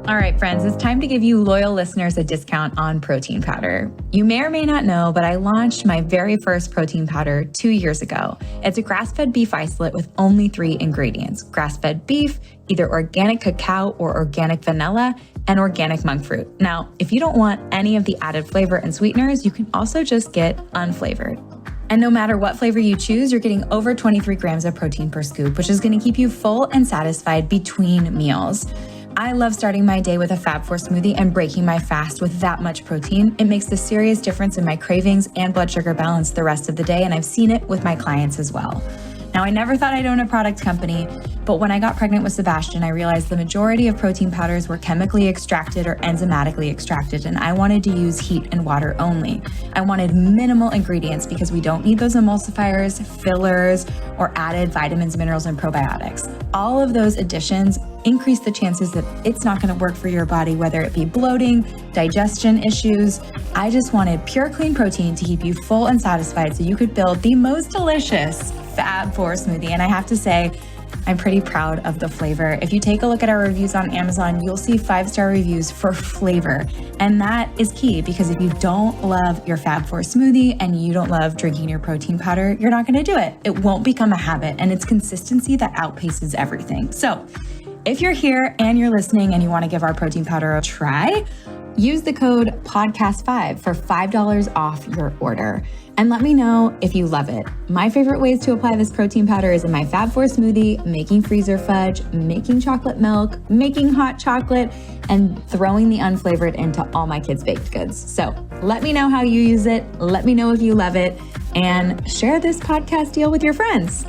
All right, friends, it's time to give you loyal listeners a discount on protein powder. You may or may not know, but I launched my very first protein powder 2 years ago. It's a grass-fed beef isolate with only 3 ingredients: grass-fed beef, either organic cacao or organic vanilla, and organic monk fruit. Now, if you don't want any of the added flavor and sweeteners, you can also just get unflavored. And no matter what flavor you choose, you're getting over 23 grams of protein per scoop, which is going to keep you full and satisfied between meals. I love starting my day with a Fab4 smoothie and breaking my fast with that much protein. It makes a serious difference in my cravings and blood sugar balance the rest of the day, and I've seen it with my clients as well. Now, I never thought I'd own a product company, but when I got pregnant with Sebastian, I realized the majority of protein powders were chemically extracted or enzymatically extracted, and I wanted to use heat and water only. I wanted minimal ingredients because we don't need those emulsifiers, fillers, or added vitamins, minerals, and probiotics. All of those additions increase the chances that it's not going to work for your body, whether it be bloating, digestion issues. I just wanted pure, clean protein to keep you full and satisfied so you could build the most delicious Fab4 smoothie. And I have to say, I'm pretty proud of the flavor. If you take a look at our reviews on Amazon, you'll see 5-star reviews for flavor. And that is key, because if you don't love your Fab4 smoothie and you don't love drinking your protein powder, you're not going to do it. It won't become a habit, and it's consistency that outpaces everything. So if you're here and you're listening and you want to give our protein powder a try, use the code podcast5 for $5 off your order. And let me know if you love it. My favorite ways to apply this protein powder is in my Fab4 smoothie, making freezer fudge, making chocolate milk, making hot chocolate, and throwing the unflavored into all my kids' baked goods. So let me know how you use it. Let me know if you love it, and share this podcast deal with your friends.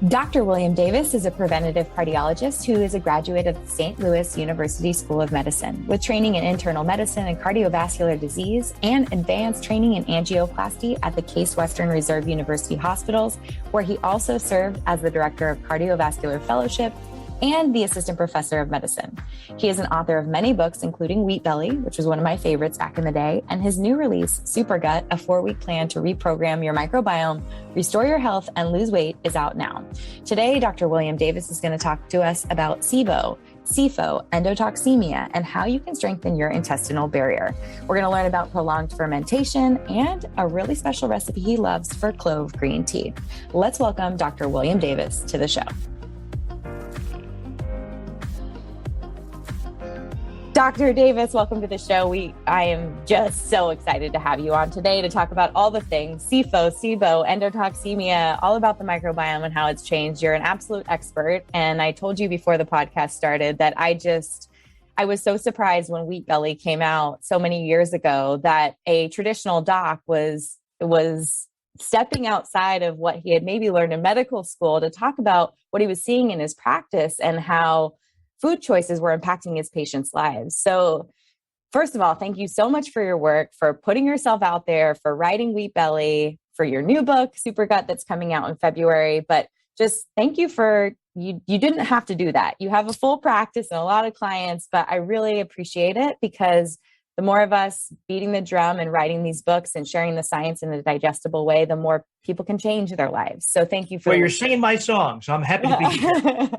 Dr. William Davis is a preventative cardiologist who is a graduate of the St. Louis University School of Medicine with training in internal medicine and cardiovascular disease and advanced training in angioplasty at the Case Western Reserve University Hospitals, where he also served as the Director of Cardiovascular Fellowship and the Assistant Professor of Medicine. He is an author of many books, including Wheat Belly, which was one of my favorites back in the day, and his new release, Super Gut, a 4-week plan to reprogram your microbiome, restore your health, and lose weight, is out now. Today, Dr. William Davis is going to talk to us about SIBO, CIFO, endotoxemia, and how you can strengthen your intestinal barrier. We're going to learn about prolonged fermentation and a really special recipe he loves for clove green tea. Let's welcome Dr. William Davis to the show. Dr. Davis, welcome to the show. I am just so excited to have you on today to talk about all the things: CIFO, SIBO, endotoxemia, all about the microbiome and how it's changed. You're an absolute expert. And I told you before the podcast started that I was so surprised when Wheat Belly came out so many years ago that a traditional doc was stepping outside of what he had maybe learned in medical school to talk about what he was seeing in his practice and how food choices were impacting his patients' lives. So first of all, thank you so much for your work, for putting yourself out there, for writing Wheat Belly, for your new book, Super Gut, that's coming out in February. But just thank you for, you didn't have to do that. You have a full practice and a lot of clients, but I really appreciate it, because the more of us beating the drum and writing these books and sharing the science in a digestible way, the more people can change their lives. So thank you for— Well, you're singing my song, so I'm happy to be here.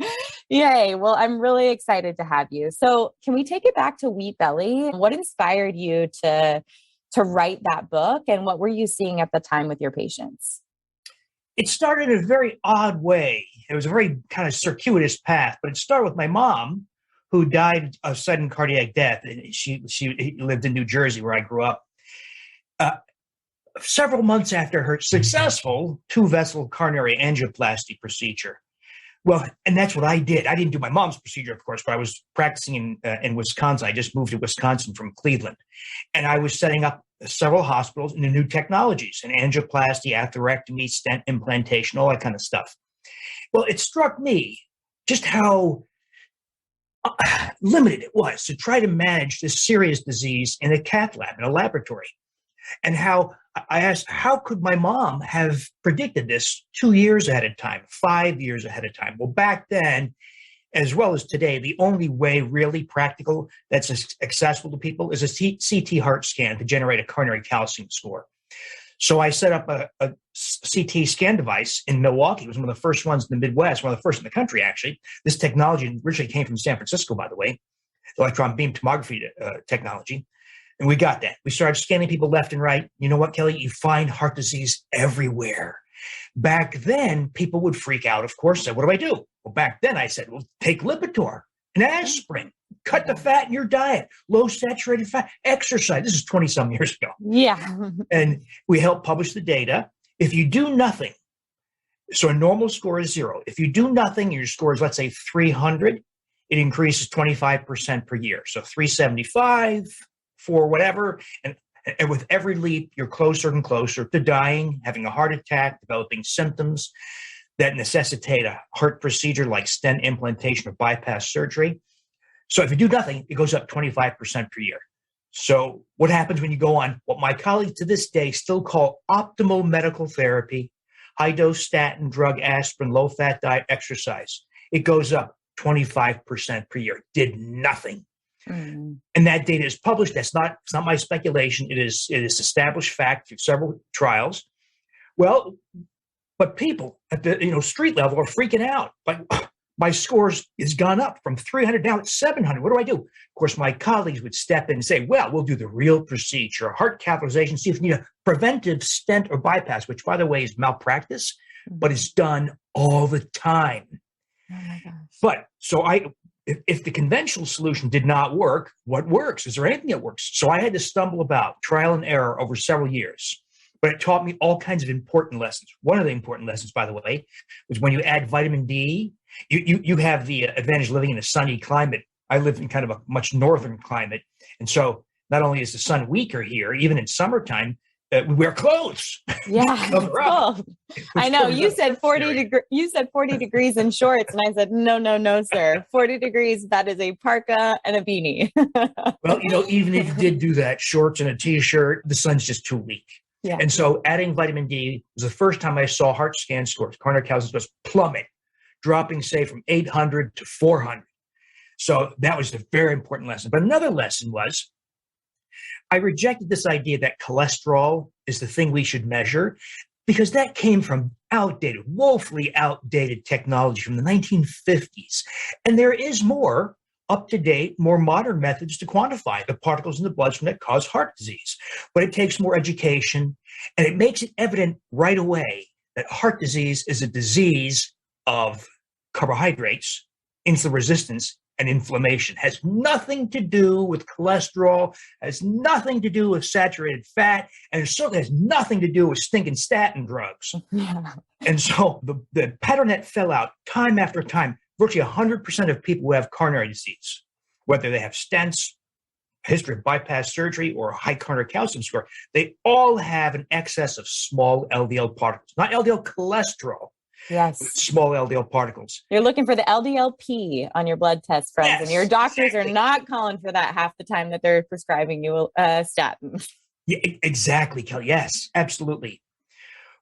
Yay. Well, I'm really excited to have you. So can we take it back to Wheat Belly? What inspired you to write that book, and what were you seeing at the time with your patients? It started in a very odd way. It was a very kind of circuitous path, but it started with my mom, who died of sudden cardiac death. She lived in New Jersey, where I grew up. Several months after her successful 2-vessel coronary angioplasty procedure. Well, and that's what I did. I didn't do my mom's procedure, of course, but I was practicing in Wisconsin. I just moved to Wisconsin from Cleveland. And I was setting up several hospitals in the new technologies, and angioplasty, atherectomy, stent implantation, all that kind of stuff. Well, it struck me just how limited it was to try to manage this serious disease in a cath lab, in a laboratory. And how I asked, how could my mom have predicted this 2 years ahead of time, 5 years ahead of time? Well, back then, as well as today, the only way really practical that's accessible to people is a CT heart scan to generate a coronary calcium score. So I set up a CT scan device in Milwaukee. It was one of the first ones in the Midwest, one of the first in the country, actually. This technology originally came from San Francisco, by the way, electron beam tomography technology. And we got that. We started scanning people left and right. You know what, Kelly? You find heart disease everywhere. Back then, people would freak out, of course, say, what do I do? Well, back then I said, well, take Lipitor, an aspirin, cut the fat in your diet, low saturated fat, exercise. This is 20 some years ago. Yeah. And we helped publish the data. If you do nothing, so a normal score is 0. If you do nothing, your score is, let's say, 300, it increases 25% per year. So 375, 4, whatever. And with every leap, you're closer and closer to dying, having a heart attack, developing symptoms that necessitate a heart procedure like stent implantation or bypass surgery. So if you do nothing, it goes up 25% per year. So what happens when you go on what my colleagues to this day still call optimal medical therapy, high-dose statin, drug, aspirin, low-fat diet, exercise? It goes up 25% per year. Did nothing. And that data is published. It's not my speculation. It is established fact through several trials. Well, but people at the street level are freaking out. But my scores has gone up from 300 down to 700. What do? Of course, my colleagues would step in and say, well, we'll do the real procedure, heart catheterization, see if you need a preventive stent or bypass, which, by the way, is malpractice, but it's done all the time. Oh my gosh. But so if the conventional solution did not work, what works? Is there anything that works? So I had to stumble about trial and error over several years. But it taught me all kinds of important lessons. One of the important lessons, by the way, was when you add vitamin D, you have the advantage of living in a sunny climate. I live in kind of a much northern climate. And so not only is the sun weaker here, even in summertime, we wear clothes. Yeah. Cool. I know you said 40 degrees in shorts. And I said, no, sir. 40 degrees. That is a parka and a beanie. Well, even if you did do that, shorts and a t-shirt, the sun's just too weak. Yeah. And so adding vitamin D was the first time I saw heart scan scores, coronary calcium scores plummet, dropping, say, from 800 to 400. So that was a very important lesson. But another lesson was I rejected this idea that cholesterol is the thing we should measure because that came from outdated, woefully outdated technology from the 1950s. And there is more up-to-date, more modern methods to quantify the particles in the bloodstream that cause heart disease. But it takes more education, and it makes it evident right away that heart disease is a disease of carbohydrates, insulin resistance, and inflammation. Has nothing to do with cholesterol, has nothing to do with saturated fat, and it certainly has nothing to do with stinking statin drugs. Yeah. And so the pattern that fell out time after time, virtually 100% of people who have coronary disease, whether they have stents, history of bypass surgery, or a high coronary calcium score, they all have an excess of small LDL particles, not LDL cholesterol. Yes. Small LDL particles. You're looking for the LDLP on your blood test, friends, Yes, and your doctors exactly. are not calling for that half the time that they're prescribing you a statin. Yeah, exactly, Kelly. Yes, absolutely.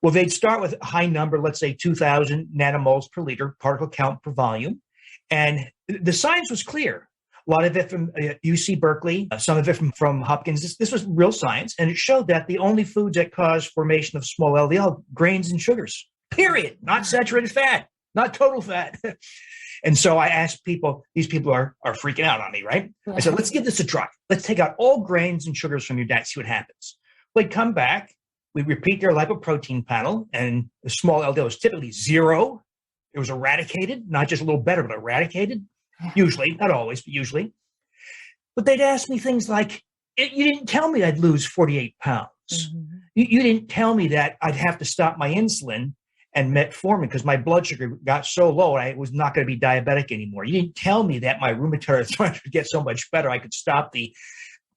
Well, they'd start with a high number, let's say 2,000 nanomoles per liter, particle count per volume. And the science was clear. A lot of it from UC Berkeley, some of it from Hopkins. This was real science. And it showed that the only foods that cause formation of small LDL, grains and sugars, period, not saturated fat, not total fat. And so I asked people, these people are freaking out on me, right? Yeah. I said, let's give this a try. Let's take out all grains and sugars from your diet, see what happens. They'd come back. We repeat their lipoprotein panel, and the small LDL is typically 0. It was eradicated, not just a little better, but eradicated. Usually, not always, but usually. But they'd ask me things like, you didn't tell me I'd lose 48 pounds. Mm-hmm. You didn't tell me that I'd have to stop my insulin and metformin because my blood sugar got so low I was not going to be diabetic anymore. You didn't tell me that my rheumatoid arthritis would get so much better I could stop the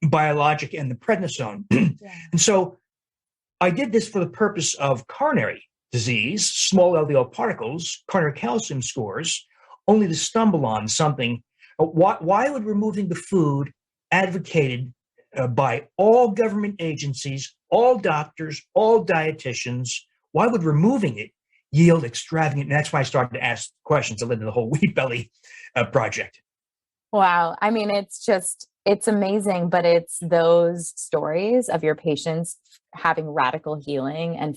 biologic and the prednisone. Yeah. And so I did this for the purpose of coronary disease, small LDL particles, coronary calcium scores, only to stumble on something. Why would removing the food advocated by all government agencies, all doctors, all dietitians, why would removing it yield extravagant? And that's why I started to ask questions that led to the whole Wheat Belly project. Wow. I mean, it's just It's amazing, but it's those stories of your patients having radical healing and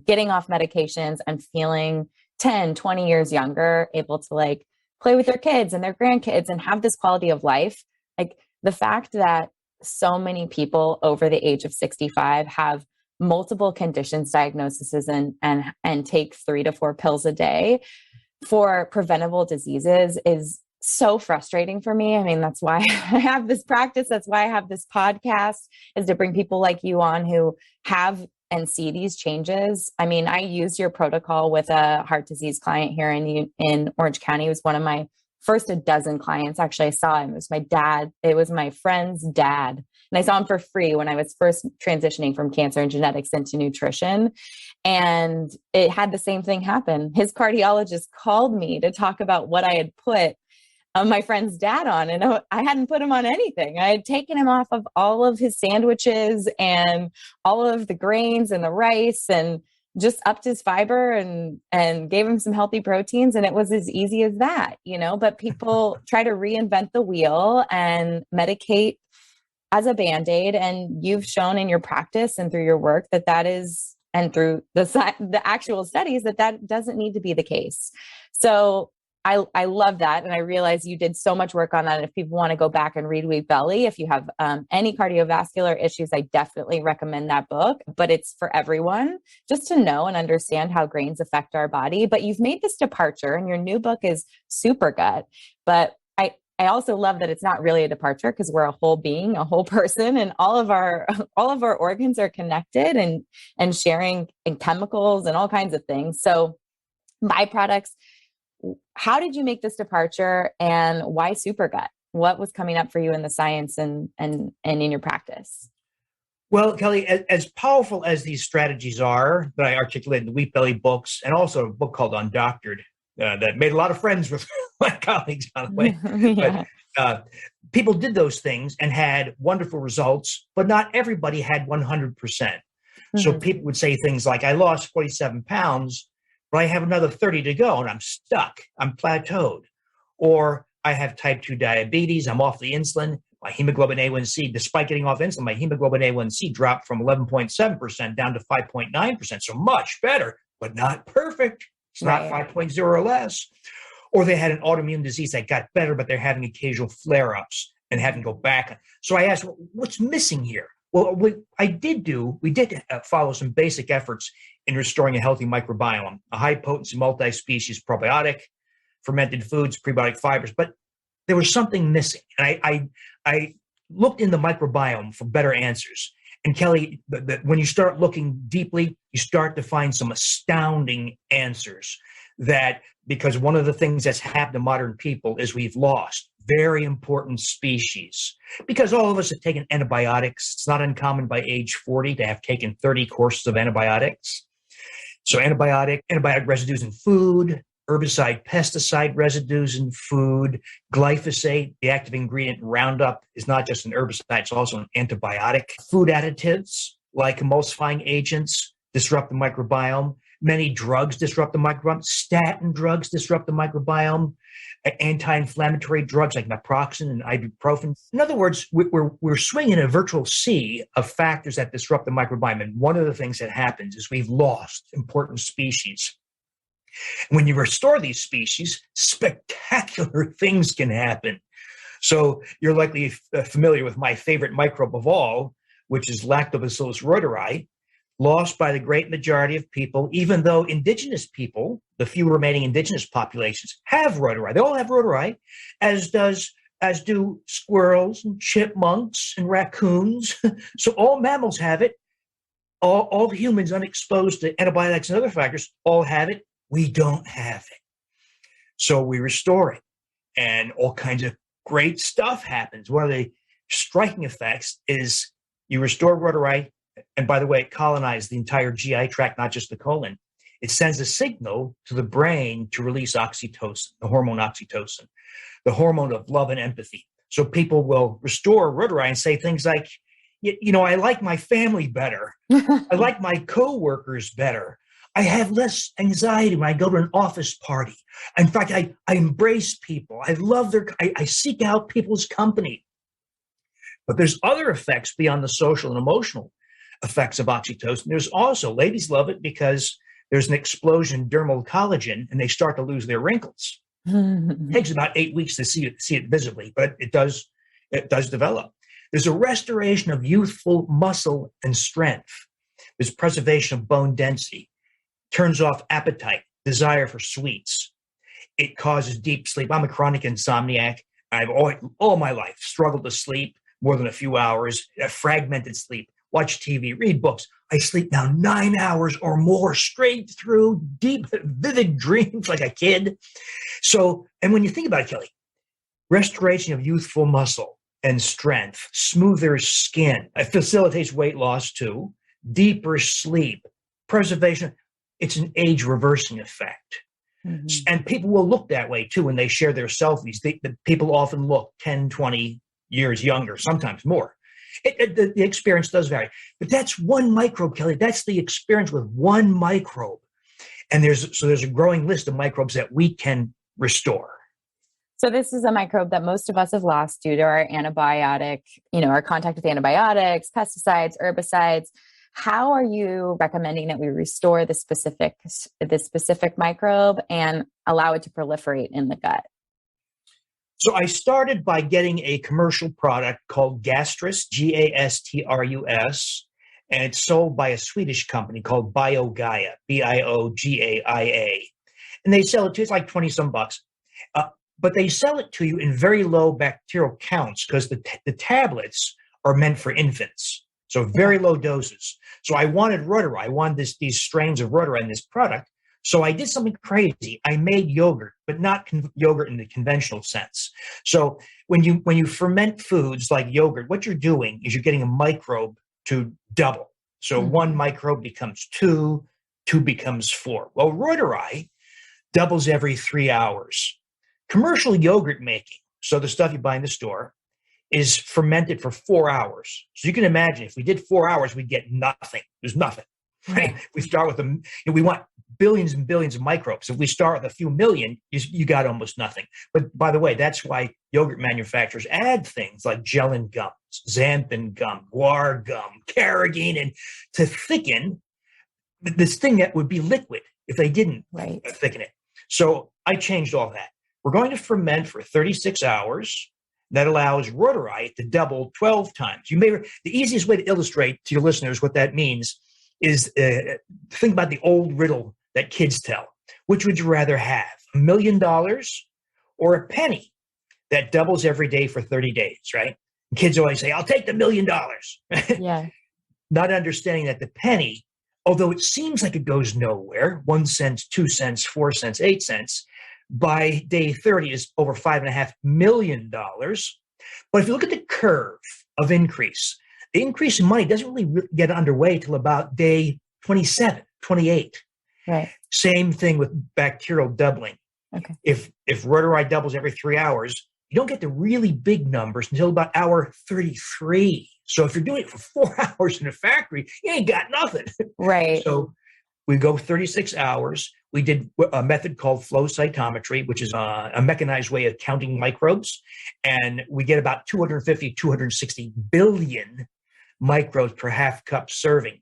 getting off medications and feeling 10, 20 years younger, able to like play with their kids and their grandkids and have this quality of life. Like the fact that so many people over the age of 65 have multiple conditions, diagnoses, and take 3 to 4 pills a day for preventable diseases is so frustrating for me. I mean, that's why I have this practice. That's why I have this podcast, is to bring people like you on who have and see these changes. I mean, I used your protocol with a heart disease client here in Orange County. It was one of my first 12 clients. Actually, I saw him. It was my dad. It was my friend's dad. And I saw him for free when I was first transitioning from cancer and genetics into nutrition. And it had the same thing happen. His cardiologist called me to talk about what I had put my friend's dad on, and I hadn't put him on anything. I had taken him off of all of his sandwiches and all of the grains and the rice, and just upped his fiber and gave him some healthy proteins. And it was as easy as that, but people try to reinvent the wheel and medicate as a Band-Aid. And you've shown in your practice and through your work that is, and through the actual studies, that doesn't need to be the case. So I love that. And I realize you did so much work on that. And if people want to go back and read Wheat Belly, if you have any cardiovascular issues, I definitely recommend that book. But it's for everyone, just to know and understand how grains affect our body. But you've made this departure, and your new book is Super Gut. But I also love that it's not really a departure, because we're a whole being, a whole person, and all of our organs are connected and sharing and chemicals and all kinds of things. So byproducts. How did you make this departure, and why Super Gut? What was coming up for you in the science and in your practice? Well, Kelly, as powerful as these strategies are that I articulated in the Wheat Belly books, and also a book called Undoctored that made a lot of friends with my colleagues, by the way. Yeah. But people did those things and had wonderful results, but not everybody had 100%. Mm-hmm. So people would say things like, I lost 47 pounds, but I have another 30 to go and I'm stuck. I'm plateaued. Or I have type 2 diabetes. I'm off the insulin. My hemoglobin A1C, despite getting off insulin, my hemoglobin A1C dropped from 11.7% down to 5.9%. So much better, but not perfect. It's not 5.0 or less. Or they had an autoimmune disease that got better, but they're having occasional flare-ups and having to go back. So I asked, well, what's missing here? Well, we did follow some basic efforts in restoring a healthy microbiome, a high-potency multi-species probiotic, fermented foods, prebiotic fibers, but there was something missing. And I looked in the microbiome for better answers. And Kelly, when you start looking deeply, you start to find some astounding answers. Because one of the things that's happened to modern people is we've lost very important species. Because all of us have taken antibiotics. It's not uncommon by age 40 to have taken 30 courses of antibiotics. So antibiotic residues in food, herbicide, pesticide residues in food, glyphosate, the active ingredient in Roundup, is not just an herbicide, it's also an antibiotic. Food additives like emulsifying agents disrupt the microbiome. Many drugs disrupt the microbiome. Statin drugs disrupt the microbiome. Anti-inflammatory drugs like naproxen and ibuprofen. In other words, we're swinging a virtual sea of factors that disrupt the microbiome. And one of the things that happens is we've lost important species. When you restore these species, spectacular things can happen. So you're likely familiar with my favorite microbe of all, which is Lactobacillus reuteri, lost by the great majority of people, even though indigenous people, the few remaining indigenous populations, have reuteri. They all have reuteri, as do squirrels and chipmunks and raccoons. So all mammals have it. All humans unexposed to antibiotics and other factors all have it. We don't have it. So we restore it, and all kinds of great stuff happens. One of the striking effects is you restore reuteri, and by the way, it colonizes the entire GI tract, not just the colon. It sends a signal to the brain to release oxytocin, the hormone oxytocin, the hormone of love and empathy. So people will restore reuteri and say things like, I like my family better. I like my coworkers better. I have less anxiety when I go to an office party. In fact, I embrace people. I love I seek out people's company. But there's other effects beyond the social and emotional effects of oxytocin. There's also, ladies love it because there's an explosion in dermal collagen and they start to lose their wrinkles. It takes about 8 weeks to see it visibly, but it does develop. There's a restoration of youthful muscle and strength. There's preservation of bone density, turns off appetite, desire for sweets. It causes deep sleep. I'm a chronic insomniac. I've all my life struggled to sleep more than a few hours, fragmented sleep, watch TV, read books. I sleep now 9 hours or more straight through, deep, vivid dreams like a kid. So, and when you think about it, Kelly, restoration of youthful muscle and strength, smoother skin, it facilitates weight loss too, deeper sleep, preservation. It's an age reversing effect. Mm-hmm. And people will look that way too when they share their selfies. The people often look 10, 20 years younger, sometimes more. The experience does vary. But that's one microbe, Kelly. That's the experience with one microbe. And there's a growing list of microbes that we can restore. So this is a microbe that most of us have lost due to our antibiotic, our contact with antibiotics, pesticides, herbicides. How are you recommending that we restore this specific microbe and allow it to proliferate in the gut? So I started by getting a commercial product called Gastrus, Gastrus, and it's sold by a Swedish company called BioGaia, Biogaia. And they sell it to, it's like 20 some bucks. But they sell it to you in very low bacterial counts because the tablets are meant for infants. So very low doses. So I wanted Reuteri. I wanted these strains of Reuteri in this product. So I did something crazy. I made yogurt, but not yogurt in the conventional sense. So when you ferment foods like yogurt, what you're doing is you're getting a microbe to double. So one microbe becomes two becomes 4. Well, Reuteri doubles every 3 hours. Commercial yogurt making, so the stuff you buy in the store, is fermented for 4 hours. So you can imagine if we did 4 hours, we'd get nothing. There's nothing, right? We start with we want billions and billions of microbes. If we start with a few million, you got almost nothing. But by the way, that's why yogurt manufacturers add things like gellan gums, xanthan gum, guar gum, carrageenan, and to thicken this thing that would be liquid if they didn't thicken it. So I changed all that. We're going to ferment for 36 hours. That allows Reuteri to double 12 times. The easiest way to illustrate to your listeners what that means is think about the old riddle that kids tell. Which would you rather have, $1 million or a penny that doubles every day for 30 days, right? And kids always say, I'll take the $1 million. Yeah. Not understanding that the penny, although it seems like it goes nowhere, 1 cent, 2 cents, 4 cents, 8 cents, by day 30 is over $5.5 million. But if you look at the curve of increase, the increase in money doesn't really get underway till about day 27, 28. Right. Same thing with bacterial doubling. Okay. If Reuteri doubles every 3 hours, you don't get the really big numbers until about hour 33. So if you're doing it for 4 hours in a factory, you ain't got nothing. Right. So we go 36 hours. We did a method called flow cytometry, which is a mechanized way of counting microbes. And we get about 250, 260 billion microbes per half cup serving.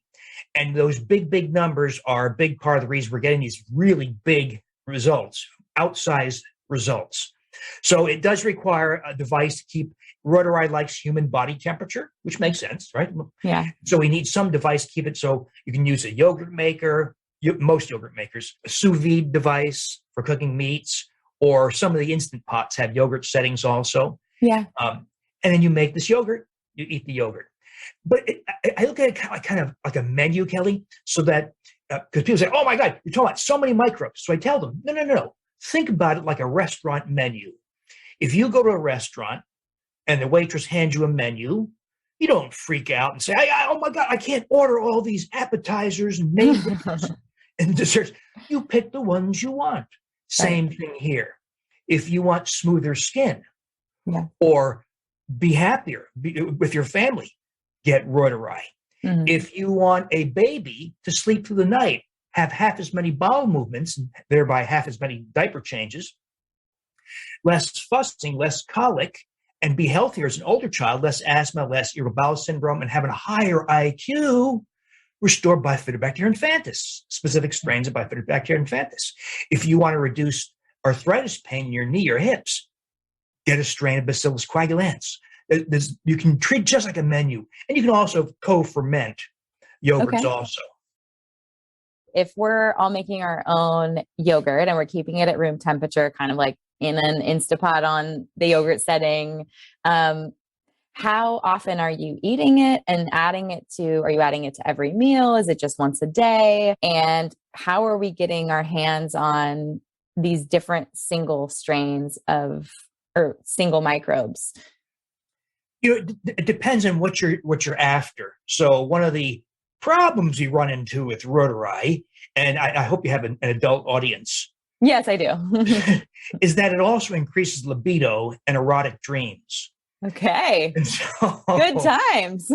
And those big numbers are a big part of the reason we're getting these really big results, outsized results. So it does require a device to keep. Reuteri likes human body temperature, which makes sense, right? Yeah. So we need some device to keep it. So you can use a yogurt maker, most yogurt makers, a sous vide device for cooking meats, or some of the instant pots have yogurt settings also. Yeah. And then you make this yogurt, you eat the yogurt. But I look at it kind of like a menu, Kelly, so that, because people say, oh my God, you're talking about so many microbes. So I tell them, no. Think about it like a restaurant menu. If you go to a restaurant and the waitress hands you a menu, you don't freak out and say, oh my God, I can't order all these appetizers and main dishes and desserts. You pick the ones you want. Same thing here. If you want smoother skin or be happier with your family, get Reuteri. Mm-hmm. If you want a baby to sleep through the night, have half as many bowel movements, and thereby half as many diaper changes, less fussing, less colic, and be healthier as an older child, less asthma, less irritable bowel syndrome, and having a higher IQ, restore Bifidobacterium infantis, specific strains of Bifidobacterium infantis. If you want to reduce arthritis pain in your knee or hips, get a strain of Bacillus coagulans. You can treat just like a menu, and you can also co-ferment yogurts also. If we're all making our own yogurt and we're keeping it at room temperature, kind of like in an Instapot on the yogurt setting, how often are you eating it and are you adding it to every meal? Is it just once a day? And how are we getting our hands on these different single strains or single microbes? It depends on what you're after. So one of the problems you run into with Realize, and I hope you have an adult audience. Yes, I do. Is that it also increases libido and erotic dreams. Okay. So, good times.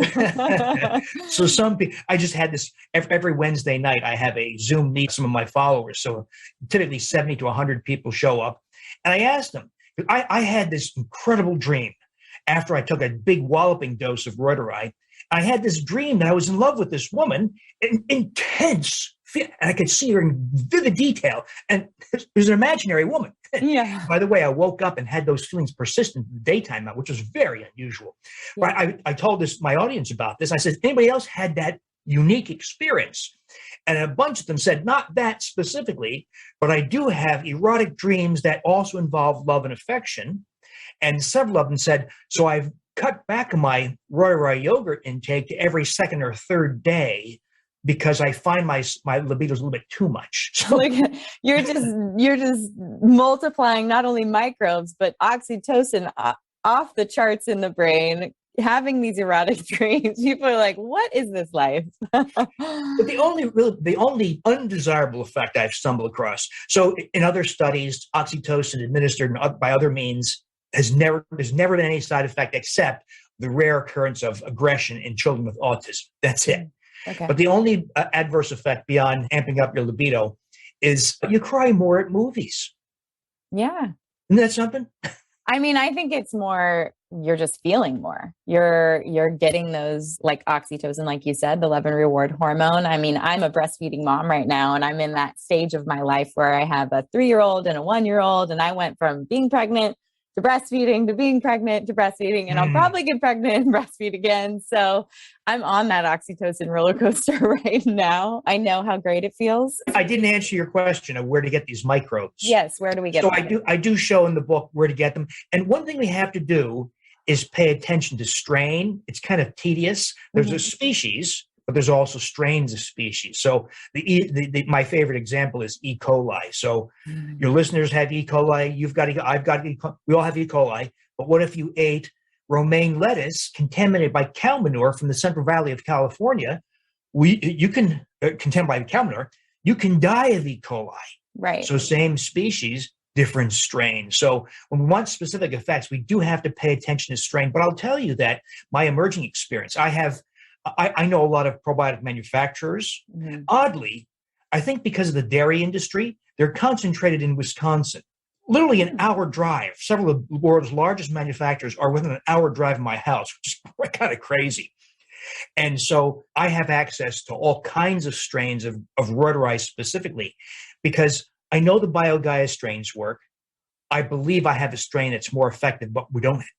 So some people, I just had this every Wednesday night, I have a Zoom meet some of my followers. So typically 70 to 100 people show up. And I asked them, I had this incredible dream after I took a big walloping dose of Realize. I had this dream that I was in love with this woman, intense, and I could see her in vivid detail. And it was an imaginary woman. Yeah. By the way, I woke up and had those feelings persistent in the daytime, which was very unusual. Yeah. But I told my audience about this. I said, anybody else had that unique experience? And a bunch of them said, not that specifically, but I do have erotic dreams that also involve love and affection. And several of them said, so I've cut back on my Realize yogurt intake to every second or third day because I find my libido is a little bit too much. So, like, you're just multiplying not only microbes, but oxytocin off the charts in the brain, having these erotic dreams. People are like, what is this life? But the only undesirable effect I've stumbled across. So in other studies, oxytocin administered by other means there's never been any side effect except the rare occurrence of aggression in children with autism. That's it. Okay. But the only adverse effect beyond amping up your libido is you cry more at movies. Yeah. Isn't that something? I mean, I think it's more, you're just feeling more. You're getting those like oxytocin, like you said, the love and reward hormone. I mean, I'm a breastfeeding mom right now, and I'm in that stage of my life where I have a 3-year-old and a 1-year-old, and I went from being pregnant to breastfeeding, to being pregnant, to breastfeeding, and I'll probably get pregnant and breastfeed again. So I'm on that oxytocin roller coaster right now. I know how great it feels. I didn't answer your question of where to get these microbes. Yes, where do we get them? So I do show in the book where to get them. And one thing we have to do is pay attention to strain. It's kind of tedious. There's a species, but there's also strains of species. So my favorite example is E. coli. So your listeners have E. coli. I've got E. coli. We all have E. coli. But what if you ate romaine lettuce contaminated by cow manure from the Central Valley of California? You can contaminated by cow manure. You can die of E. coli. Right. So same species, different strain. So when we want specific effects, we do have to pay attention to strain. But I'll tell you that my emerging experience, I know a lot of probiotic manufacturers. Oddly, I think because of the dairy industry, they're concentrated in Wisconsin. Literally an hour drive. Several of the world's largest manufacturers are within an hour drive of my house, which is kind of crazy. And so I have access to all kinds of strains of Realize specifically because I know the BioGaia strains work. I believe I have a strain that's more effective, but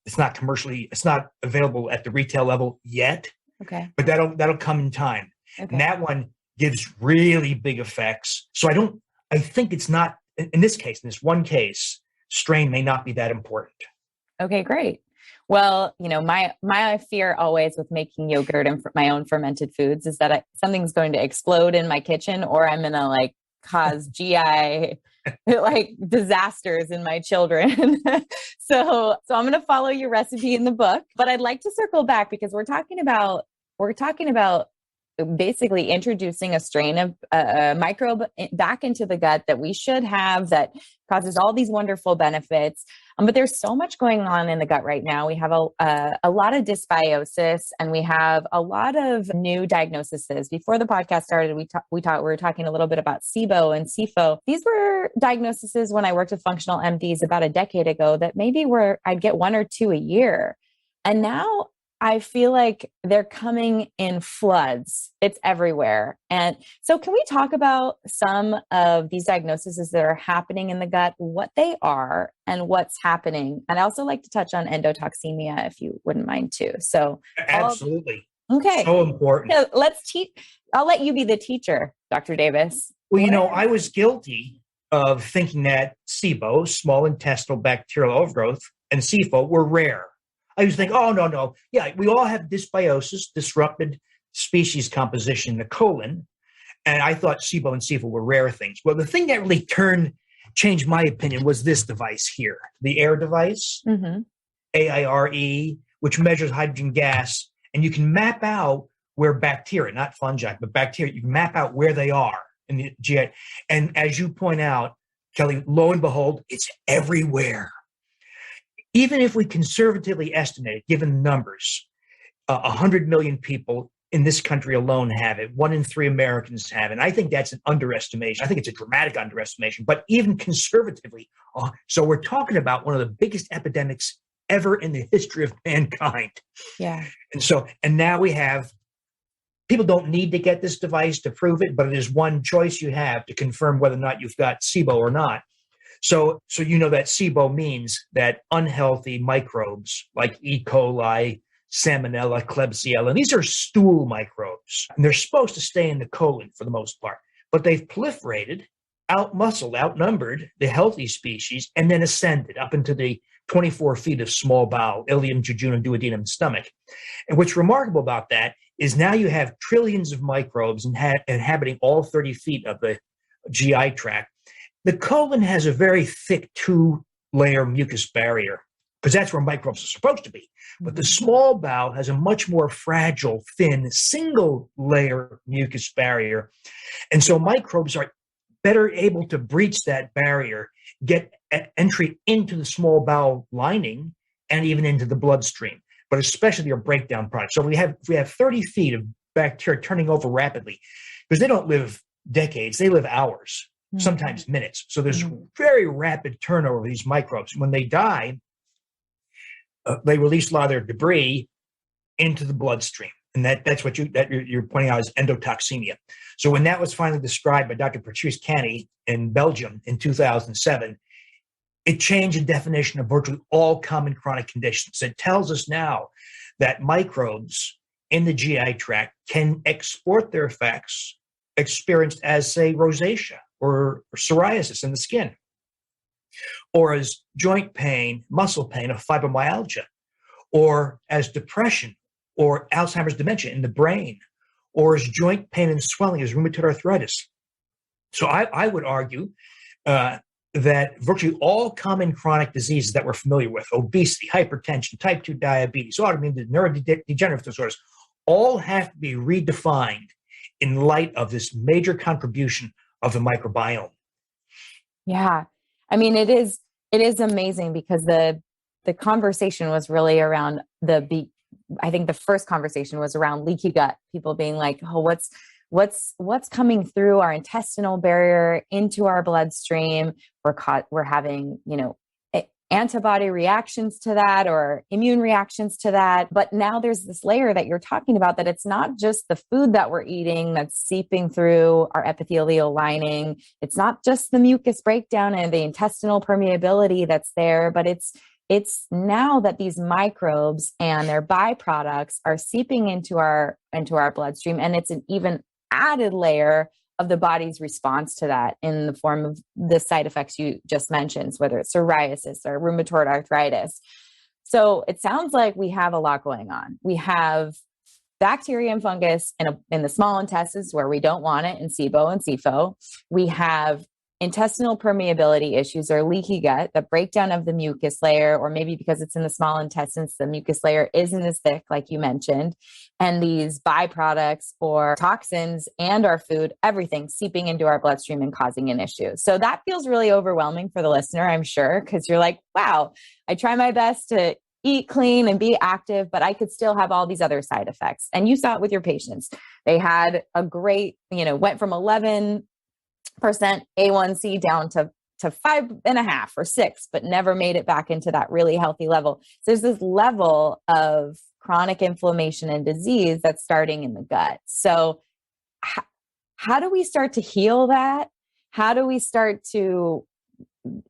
it's not available at the retail level yet. Okay. But that'll come in time. Okay. And that one gives really big effects. So I think it's not, in this one case, strain may not be that important. Okay, great. Well, my fear always with making yogurt and my own fermented foods is that something's going to explode in my kitchen, or I'm going to cause GI disasters in my children. So I'm going to follow your recipe in the book, but I'd like to circle back because we're talking about basically introducing a strain of a microbe back into the gut that we should have that causes all these wonderful benefits. But there's so much going on in the gut right now. We have a lot of dysbiosis, and we have a lot of new diagnoses. Before the podcast started, we were talking a little bit about SIBO and CIFO. These were were diagnoses when I worked with functional MDs about a decade ago that maybe I'd get 1 or 2 a year. And now I feel like they're coming in floods. It's everywhere. And so can we talk about some of these diagnoses that are happening in the gut, what they are and what's happening? And I also like to touch on endotoxemia, if you wouldn't mind too. So Absolutely. Okay. So important. So let's teach. I'll let you be the teacher, Dr. Davis. Well, I was guilty of thinking that SIBO, small intestinal bacterial overgrowth, and CIFO were rare. I used to think, oh, no. Yeah, we all have dysbiosis, disrupted species composition in the colon. And I thought SIBO and CIFO were rare things. Well, the thing that really changed my opinion was this device here, the AIR device, AIRE, which measures hydrogen gas. And you can map out where bacteria, not fungi, but bacteria, you can map out where they are in the GI. And as you point out, Kelly, lo and behold, it's everywhere. Even if we conservatively estimate, given the numbers, 100 million people in this country alone have it. 1 in 3 Americans have it. And I think that's an underestimation. I think it's a dramatic underestimation, but even conservatively. So we're talking about one of the biggest epidemics ever in the history of mankind. Yeah. And now we have, people don't need to get this device to prove it, but it is one choice you have to confirm whether or not you've got SIBO or not. So you know that SIBO means that unhealthy microbes like E. coli, Salmonella, Klebsiella, and these are stool microbes. And they're supposed to stay in the colon for the most part, but they've proliferated, outmuscled, outnumbered the healthy species, and then ascended up into the 24 feet of small bowel, ileum, jejunum, duodenum, stomach. And what's remarkable about that is now you have trillions of microbes inhabiting all 30 feet of the GI tract. The colon has a very thick 2-layer mucus barrier because that's where microbes are supposed to be. But the small bowel has a much more fragile, thin, single-layer mucus barrier. And so microbes are better able to breach that barrier, get entry into the small bowel lining and even into the bloodstream, but especially your breakdown products. So if we have 30 feet of bacteria turning over rapidly, because they don't live decades, they live hours, sometimes minutes. So there's very rapid turnover of these microbes. When they die, they release a lot of their debris into the bloodstream. And that's what you're pointing out as endotoxemia. So when that was finally described by Dr. Patrice Canny in Belgium in 2007, it changed the definition of virtually all common chronic conditions. It tells us now that microbes in the GI tract can export their effects experienced as, say, rosacea or psoriasis in the skin, or as joint pain, muscle pain of fibromyalgia, or as depression or Alzheimer's dementia in the brain, or as joint pain and swelling as rheumatoid arthritis. So I would argue that virtually all common chronic diseases that we're familiar with, obesity, hypertension, type 2 diabetes, autoimmune neurodegenerative disorders, all have to be redefined in light of this major contribution of the microbiome. Yeah. I mean, it is amazing because the conversation was really around I think the first conversation was around leaky gut, people being like, oh, what's coming through our intestinal barrier into our bloodstream? We're having, antibody reactions to that or immune reactions to that. But now there's this layer that you're talking about, that it's not just the food that we're eating that's seeping through our epithelial lining. It's not just the mucus breakdown and the intestinal permeability that's there, but it's now that these microbes and their byproducts are seeping into our bloodstream, and it's an even added layer of the body's response to that in the form of the side effects you just mentioned, whether it's psoriasis or rheumatoid arthritis. So it sounds like we have a lot going on. We have bacteria and fungus in the small intestines where we don't want it in SIBO and CIFO. We have intestinal permeability issues or leaky gut, the breakdown of the mucus layer, or maybe because it's in the small intestines, the mucus layer isn't as thick, like you mentioned, and these byproducts or toxins and our food, everything seeping into our bloodstream and causing an issue. So that feels really overwhelming for the listener, I'm sure, because you're like, wow, I try my best to eat clean and be active, but I could still have all these other side effects. And you saw it with your patients. They had a great, went from 11 A1C down to 5.5 or 6, but never made it back into that really healthy level. So there's this level of chronic inflammation and disease that's starting in the gut. So how do we start to heal that? How do we start to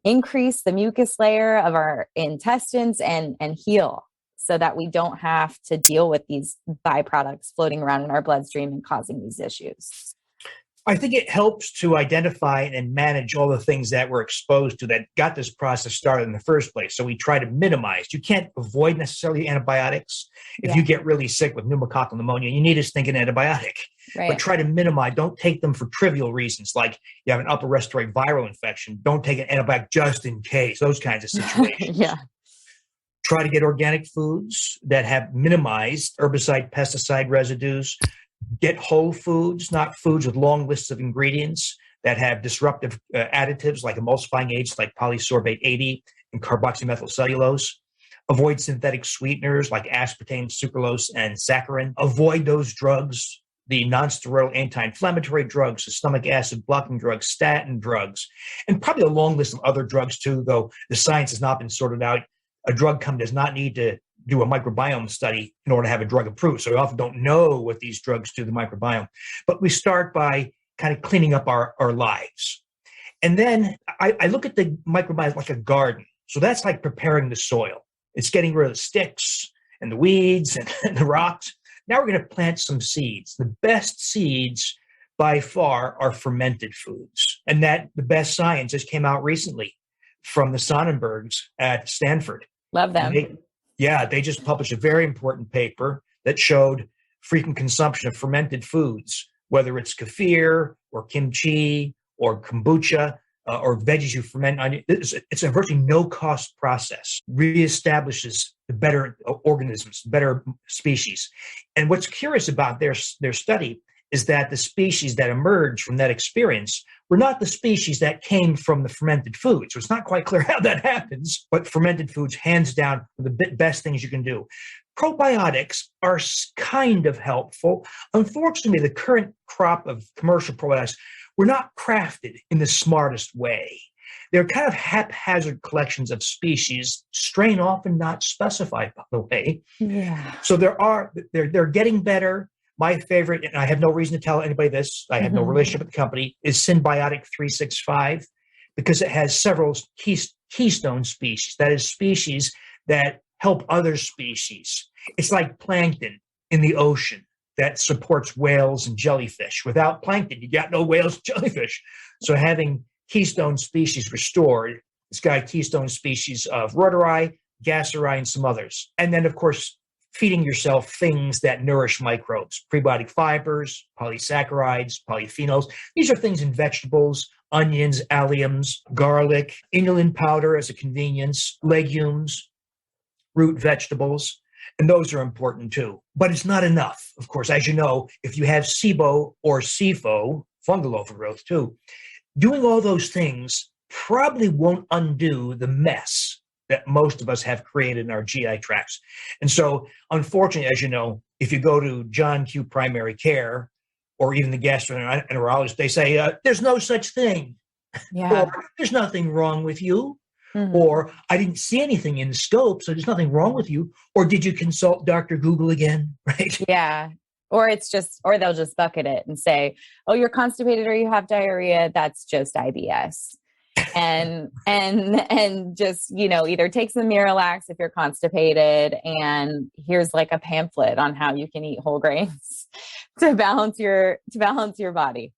increase the mucus layer of our intestines and heal so that we don't have to deal with these byproducts floating around in our bloodstream and causing these issues? I think it helps to identify and manage all the things that we're exposed to that got this process started in the first place. So we try to minimize. You can't avoid necessarily antibiotics. If you get really sick with pneumococcal pneumonia, you need a stinking antibiotic. Right. But try to minimize. Don't take them for trivial reasons, like you have an upper respiratory viral infection. Don't take an antibiotic just in case. Those kinds of situations. Try to get organic foods that have minimized herbicide, pesticide residues. Get whole foods, not foods with long lists of ingredients that have disruptive additives like emulsifying agents like polysorbate 80 and carboxymethylcellulose. Avoid synthetic sweeteners like aspartame, sucralose, and saccharin. Avoid those drugs, the non-steroidal anti-inflammatory drugs, the stomach acid blocking drugs, statin drugs, and probably a long list of other drugs too, though the science has not been sorted out. A drug company does not need to do a microbiome study in order to have a drug approved. So we often don't know what these drugs do to the microbiome. But we start by kind of cleaning up our lives. And then I look at the microbiome like a garden. So that's like preparing the soil. It's getting rid of the sticks and the weeds and the rocks. Now we're going to plant some seeds. The best seeds by far are fermented foods. And that the best science just came out recently from the Sonnenbergs at Stanford. Love them. They just published a very important paper that showed frequent consumption of fermented foods, whether it's kefir or kimchi or kombucha or veggies you ferment. It's a virtually no-cost process, reestablishes the better organisms, better species. And what's curious about their study is that the species that emerged from that experience were not the species that came from the fermented food. So it's not quite clear how that happens, but fermented foods, hands down, are the best things you can do. Probiotics are kind of helpful. Unfortunately, the current crop of commercial probiotics were not crafted in the smartest way. They're kind of haphazard collections of species, strain often not specified, by the way. So they're getting better. My favorite, and I have no reason to tell anybody this, I have no relationship with the company, is Symbiotic 365, because it has several keystone species. That is, species that help other species. It's like plankton in the ocean that supports whales and jellyfish. Without plankton, you got no whales and jellyfish. So having keystone species restored, it's got keystone species of Rotari, Gasseri, and some others. And then, of course, feeding yourself things that nourish microbes, prebiotic fibers, polysaccharides, polyphenols. These are things in vegetables, onions, alliums, garlic, inulin powder as a convenience, legumes, root vegetables, and those are important too. But it's not enough. Of course, as you know, if you have SIBO or CIFO, fungal overgrowth too, doing all those things probably won't undo the mess that most of us have created in our GI tracts. And so, unfortunately, as you know, if you go to John Q Primary Care or even the gastroenterologist, they say, there's no such thing. Or there's nothing wrong with you. Or I didn't see anything in the scope, so there's nothing wrong with you. Or did you consult Dr. Google again? Right? Yeah. Or they'll just bucket it and say, oh, you're constipated or you have diarrhea. That's just IBS. And just, either take some Miralax if you're constipated, and here's like a pamphlet on how you can eat whole grains to balance your body.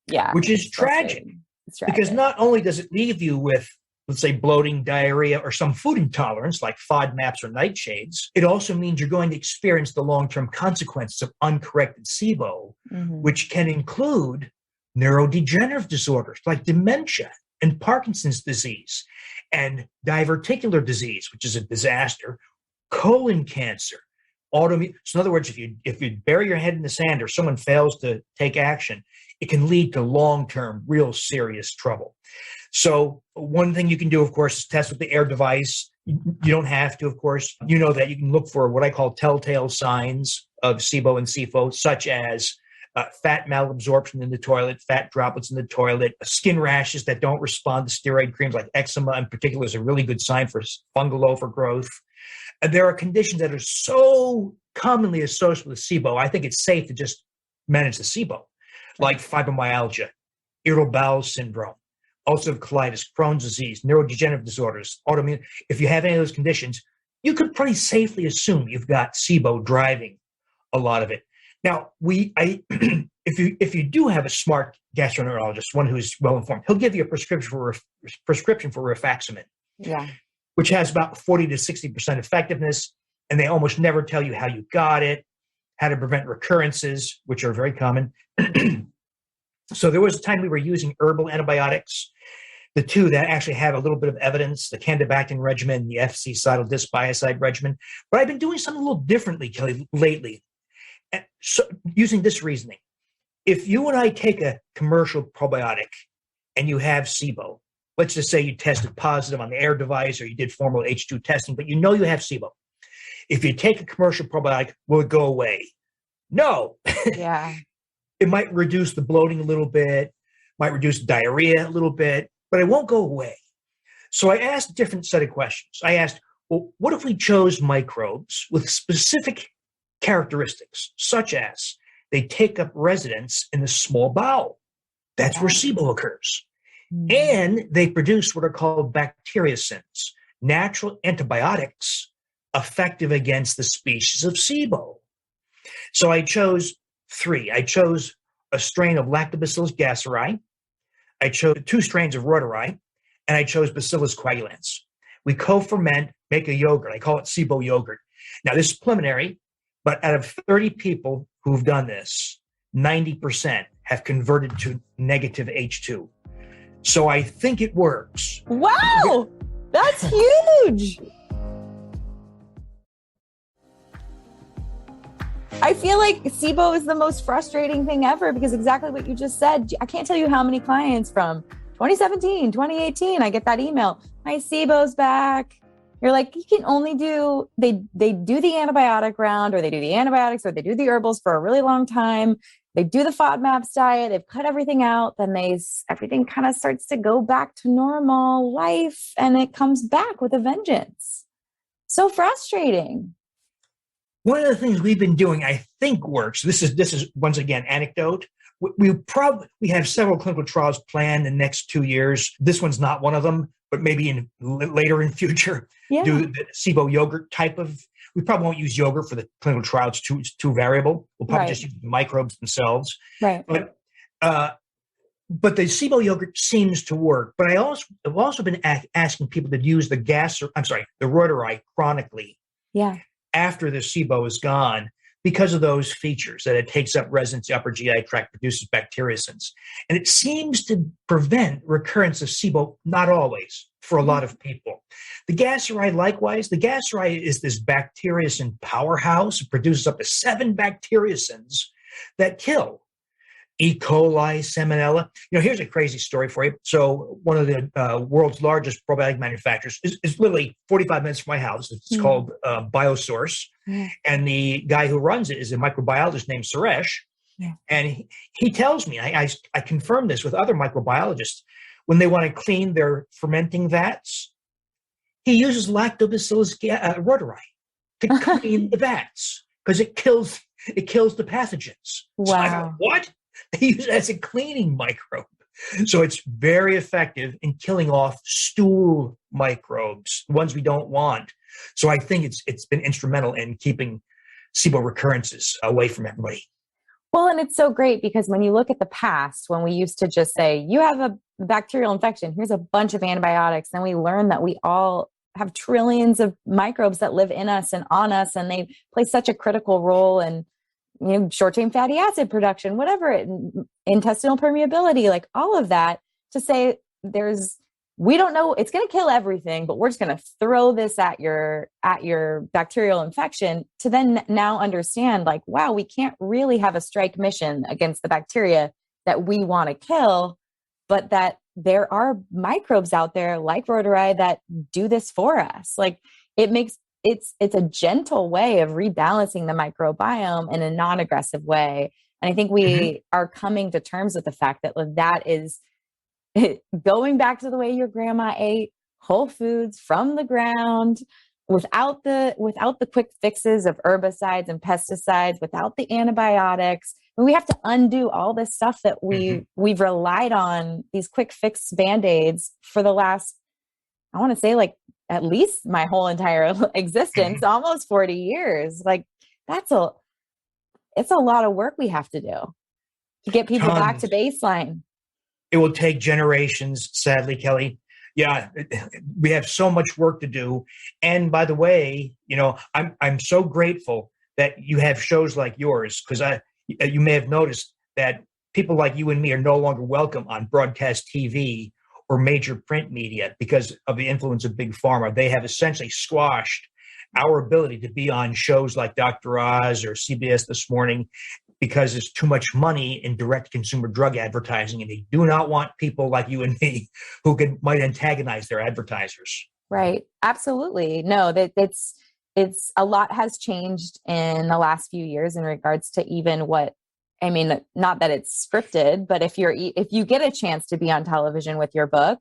Yeah. Which is tragic. It's tragic. Because not only does it leave you with, let's say, bloating, diarrhea, or some food intolerance like FODMAPs or nightshades, it also means you're going to experience the long-term consequences of uncorrected SIBO, which can include neurodegenerative disorders like dementia and Parkinson's disease and diverticular disease, which is a disaster, colon cancer, autoimmune. So in other words, if you bury your head in the sand or someone fails to take action, it can lead to long-term, real serious trouble. So one thing you can do, of course, is test with the AIR device. You don't have to, of course. You know that you can look for what I call telltale signs of SIBO and CIFO, such as fat malabsorption in the toilet, fat droplets in the toilet, skin rashes that don't respond to steroid creams like eczema in particular is a really good sign for fungal overgrowth. There are conditions that are so commonly associated with SIBO, I think it's safe to just manage the SIBO, like fibromyalgia, irritable bowel syndrome, ulcerative colitis, Crohn's disease, neurodegenerative disorders, autoimmune. If you have any of those conditions, you could pretty safely assume you've got SIBO driving a lot of it. Now, if you do have a smart gastroenterologist, one who's well informed, he'll give you a prescription for rifaximin, which has about 40 to 60% effectiveness, and they almost never tell you how you got it, how to prevent recurrences, which are very common. So there was a time we were using herbal antibiotics, the two that actually have a little bit of evidence, the candibactin regimen, the FC-cytodispyoside regimen. But I've been doing something a little differently, Kelly, lately. And so using this reasoning, if you and I take a commercial probiotic and you have SIBO, let's just say you tested positive on the AIR device or you did formal H2 testing, but you know you have SIBO. If you take a commercial probiotic, will it go away? No. Yeah. It might reduce the bloating a little bit, might reduce diarrhea a little bit, but it won't go away. So I asked a different set of questions. I asked, well, what if we chose microbes with specific characteristics, such as they take up residence in the small bowel? That's where SIBO occurs. Mm-hmm. And they produce what are called bacteriocins, natural antibiotics effective against the species of SIBO. So I chose three. I chose a strain of Lactobacillus gasseri. I chose 2 strains of Reuteri, and I chose Bacillus coagulans. We co-ferment, make a yogurt. I call it SIBO yogurt. Now, this is preliminary, but out of 30 people who've done this, 90% have converted to negative H2. So I think it works. Wow, that's huge. I feel like SIBO is the most frustrating thing ever because exactly what you just said. I can't tell you how many clients from 2017, 2018, I get that email. My SIBO's back. You're like, you can only do, they do the antibiotic round, or they do the antibiotics, or they do the herbals for a really long time. They do the FODMAPs diet. They've cut everything out. Then everything kind of starts to go back to normal life, and it comes back with a vengeance. So frustrating. One of the things we've been doing, I think works. This is once again anecdote. We have several clinical trials planned in the next 2 years. This one's not one of them, but maybe later in future, do the SIBO yogurt type of. We probably won't use yogurt for the clinical trial. It's too variable. We'll probably just use the microbes themselves. Right. But the SIBO yogurt seems to work. But I've also been asking people to use the Reuteri chronically. Yeah. After the SIBO is gone, because of those features that it takes up residence in the upper GI tract, produces bacteriocins. And it seems to prevent recurrence of SIBO, not always, for a lot of people. The gasseri, likewise, the gasseri is this bacteriocin powerhouse. It produces up to 7 bacteriocins that kill E. coli, Salmonella. Here's a crazy story for you. So one of the world's largest probiotic manufacturers is literally 45 minutes from my house. It's called Biosource. And the guy who runs it is a microbiologist named Suresh. And he tells me, I confirm this with other microbiologists, when they want to clean their fermenting vats, he uses Lactobacillus reuteri to clean the vats because it kills the pathogens. Wow. So I go, what? They use it as a cleaning microbe. So it's very effective in killing off stool microbes, ones we don't want. So I think it's been instrumental in keeping SIBO recurrences away from everybody. Well, and it's so great because when you look at the past, when we used to just say, you have a bacterial infection, here's a bunch of antibiotics. Then we learned that we all have trillions of microbes that live in us and on us, and they play such a critical role in short-chain fatty acid production, whatever, intestinal permeability, like all of that, to say we don't know, it's going to kill everything, but we're just going to throw this at your bacterial infection, to then now understand, like, wow, we can't really have a strike mission against the bacteria that we want to kill, but that there are microbes out there like Reuteri that do this for us. Like, it's a gentle way of rebalancing the microbiome in a non-aggressive way. And I think we are coming to terms with the fact that that is going back to the way your grandma ate, whole foods from the ground, without the quick fixes of herbicides and pesticides, without the antibiotics. And we have to undo all this stuff that we've relied on, these quick fix band-aids, for the last, I want to say, like, at least my whole entire existence, almost 40 years. Like, it's a lot of work we have to do to get people back to baseline. It will take generations, sadly, Kelly. Yeah, we have so much work to do. And by the way, I'm so grateful that you have shows like yours, because you may have noticed that people like you and me are no longer welcome on broadcast TV or major print media because of the influence of Big Pharma. They have essentially squashed our ability to be on shows like Dr. Oz or CBS This Morning, because there's too much money in direct consumer drug advertising, and they do not want people like you and me who might antagonize their advertisers. Right. Absolutely. No, it's a lot has changed in the last few years in regards to even not that it's scripted, but if you get a chance to be on television with your book,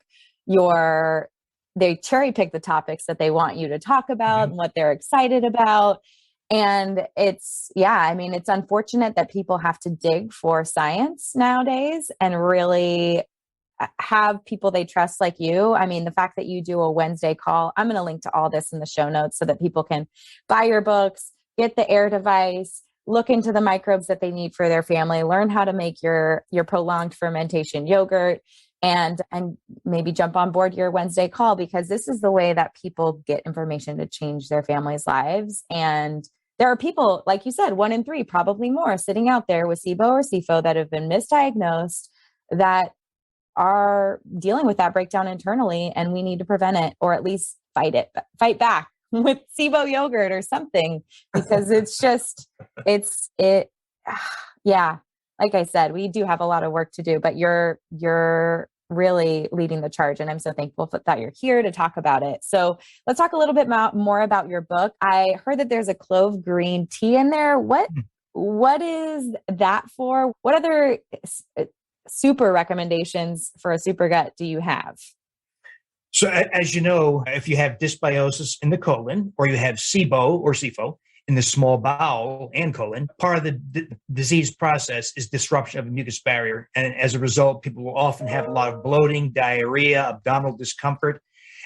they cherry pick the topics that they want you to talk about and what they're excited about. And it's unfortunate that people have to dig for science nowadays and really have people they trust like you. I mean, the fact that you do a Wednesday call, I'm going to link to all this in the show notes so that people can buy your books, get the air device, look into the microbes that they need for their family, learn how to make your prolonged fermentation yogurt, and maybe jump on board your Wednesday call, because this is the way that people get information to change their families' lives. And there are people, like you said, 1 in 3, probably more, sitting out there with SIBO or CIFO that have been misdiagnosed, that are dealing with that breakdown internally, and we need to prevent it, or at least fight back with SIBO yogurt or something, because yeah. Like I said, we do have a lot of work to do, but you're really leading the charge, and I'm so thankful that you're here to talk about it. So let's talk a little bit more about your book. I heard that there's a clove green tea in there. What is that for? What other super recommendations for a super gut do you have? So as you know, if you have dysbiosis in the colon, or you have SIBO or CIFO in the small bowel and colon, part of the disease process is disruption of the mucus barrier. And as a result, people will often have a lot of bloating, diarrhea, abdominal discomfort.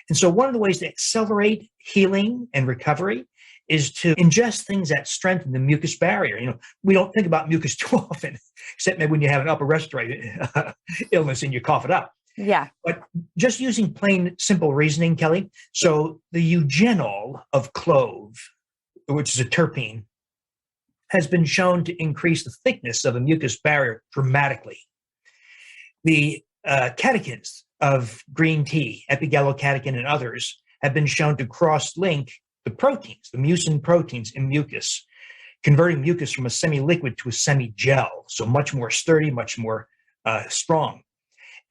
And so one of the ways to accelerate healing and recovery is to ingest things that strengthen the mucus barrier. We don't think about mucus too often, except maybe when you have an upper respiratory illness and you cough it up. Yeah. But just using plain, simple reasoning, Kelly. So the eugenol of clove, which is a terpene, has been shown to increase the thickness of the mucus barrier dramatically. The catechins of green tea, epigallocatechin and others, have been shown to cross-link the proteins, the mucin proteins in mucus, converting mucus from a semi-liquid to a semi-gel, so much more sturdy, much more strong.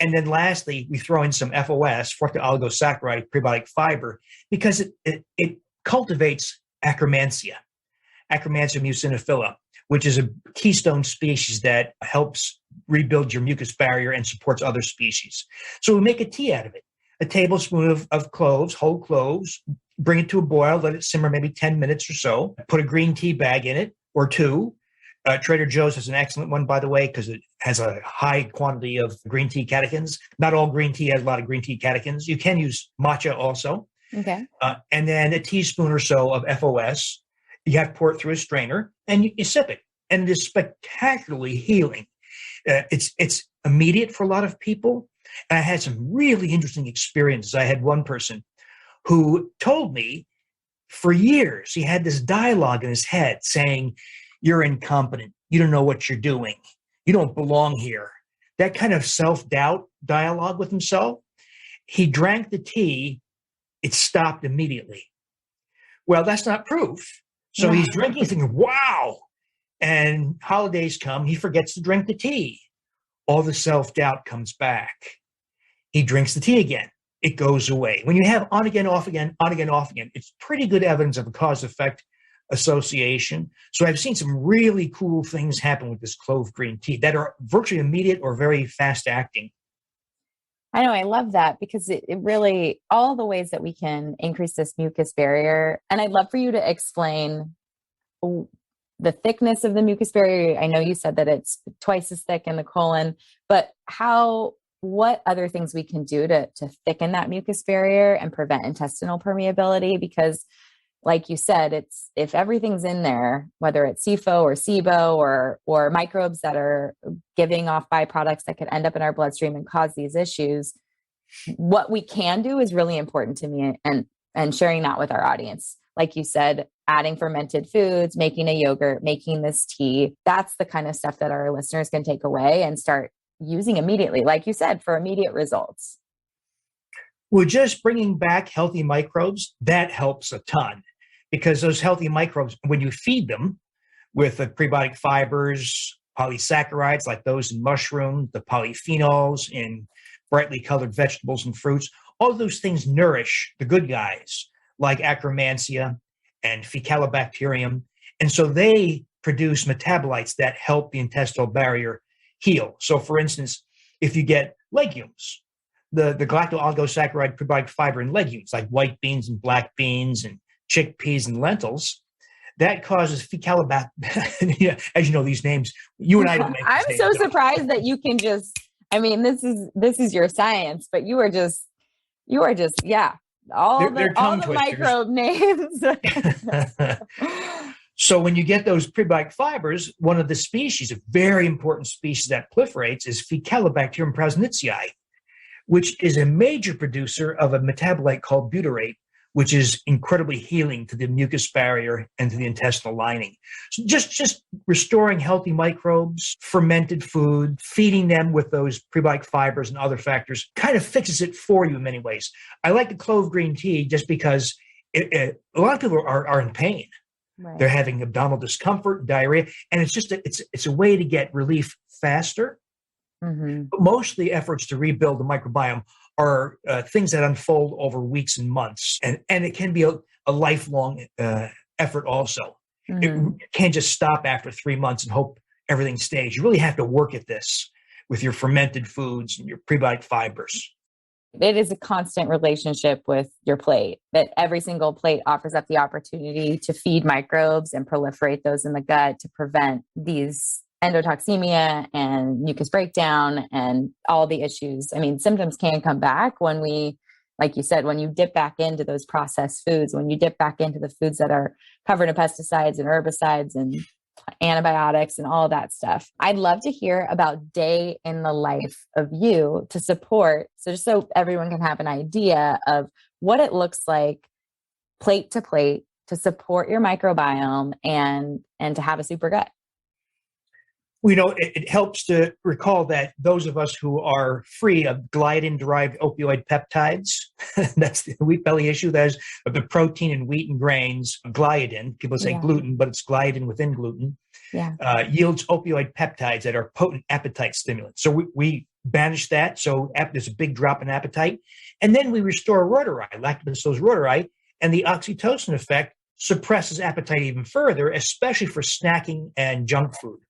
And then lastly, we throw in some FOS, fructooligosaccharides prebiotic fiber, because it cultivates Akkermansia mucinophila, which is a keystone species that helps rebuild your mucus barrier and supports other species. So we make a tea out of it. A tablespoon of cloves, whole cloves, bring it to a boil, let it simmer maybe 10 minutes or so, put a green tea bag in it or two. Trader Joe's has an excellent one, by the way, because it has a high quantity of green tea catechins. Not all green tea has a lot of green tea catechins. You can use matcha also. Okay. And then a teaspoon or so of FOS. You have to pour it through a strainer, and you sip it. And it is spectacularly healing. It's immediate for a lot of people. And I had some really interesting experiences. I had one person who told me for years he had this dialogue in his head saying, "You're incompetent. You don't know what you're doing. You don't belong here." That kind of self-doubt dialogue with himself. He drank the tea. It stopped immediately. Well, that's not proof. So he's drinking, thinking, wow. And holidays come, he forgets to drink the tea. All the self-doubt comes back. He drinks the tea again. It goes away. When you have on again, off again, it's pretty good evidence of a cause-effect association. So I've seen some really cool things happen with this clove green tea that are virtually immediate or very fast acting. I know, I love that because it really, all the ways that we can increase this mucus barrier. And I'd love for you to explain the thickness of the mucus barrier. I know you said that it's twice as thick in the colon, but what other things we can do to thicken that mucus barrier and prevent intestinal permeability? Because like you said, if everything's in there, whether it's CIFO or SIBO or microbes that are giving off byproducts that could end up in our bloodstream and cause these issues, what we can do is really important to me, and sharing that with our audience. Like you said, adding fermented foods, making a yogurt, making this tea, that's the kind of stuff that our listeners can take away and start using immediately, like you said, for immediate results. Well, just bringing back healthy microbes, that helps a ton. Because those healthy microbes, when you feed them with the prebiotic fibers, polysaccharides like those in mushrooms, the polyphenols in brightly colored vegetables and fruits, all those things nourish the good guys like Akkermansia and Faecalibacterium. And so they produce metabolites that help the intestinal barrier heal. So for instance, if you get legumes, the galacto-oligosaccharide prebiotic fiber in legumes like white beans and black beans and chickpeas and lentils, that causes yeah, as you know, these names, you and I don't make I'm so surprised that you can just, I mean, this is your science, but you are just, yeah, all the microbe names. So when you get those prebiotic fibers, one of the species, a very important species that proliferates, is Faecalibacterium prausnitzii, which is a major producer of a metabolite called butyrate, which is incredibly healing to the mucus barrier and to the intestinal lining. So just restoring healthy microbes, fermented food, feeding them with those prebiotic fibers and other factors kind of fixes it for you in many ways. I like the clove green tea just because a lot of people are in pain. Right. They're having abdominal discomfort, diarrhea, and it's just it's a way to get relief faster. Mm-hmm. But most of the efforts to rebuild the microbiome are things that unfold over weeks and months, and it can be a lifelong effort also. Mm-hmm. It can't just stop after 3 months and hope everything stays. You really have to work at this with your fermented foods and your prebiotic fibers. It is a constant relationship with your plate, that every single plate offers up the opportunity to feed microbes and proliferate those in the gut to prevent these endotoxemia and mucus breakdown and all the issues. I mean, symptoms can come back when we, like you said, when you dip back into those processed foods, when you dip back into the foods that are covered in pesticides and herbicides and antibiotics and all that stuff. I'd love to hear about day in the life of you to support. So just so everyone can have an idea of what it looks like plate to plate to support your microbiome and to have a super gut. Well, it helps to recall that those of us who are free of gliadin-derived opioid peptides, that's the wheat belly issue, that is the protein in wheat and grains, gliadin, people say gluten, but it's gliadin within gluten, yields opioid peptides that are potent appetite stimulants. So we banish that, so there's a big drop in appetite, and then we restore reuteri, lactobacillus reuteri, and the oxytocin effect suppresses appetite even further, especially for snacking and junk food.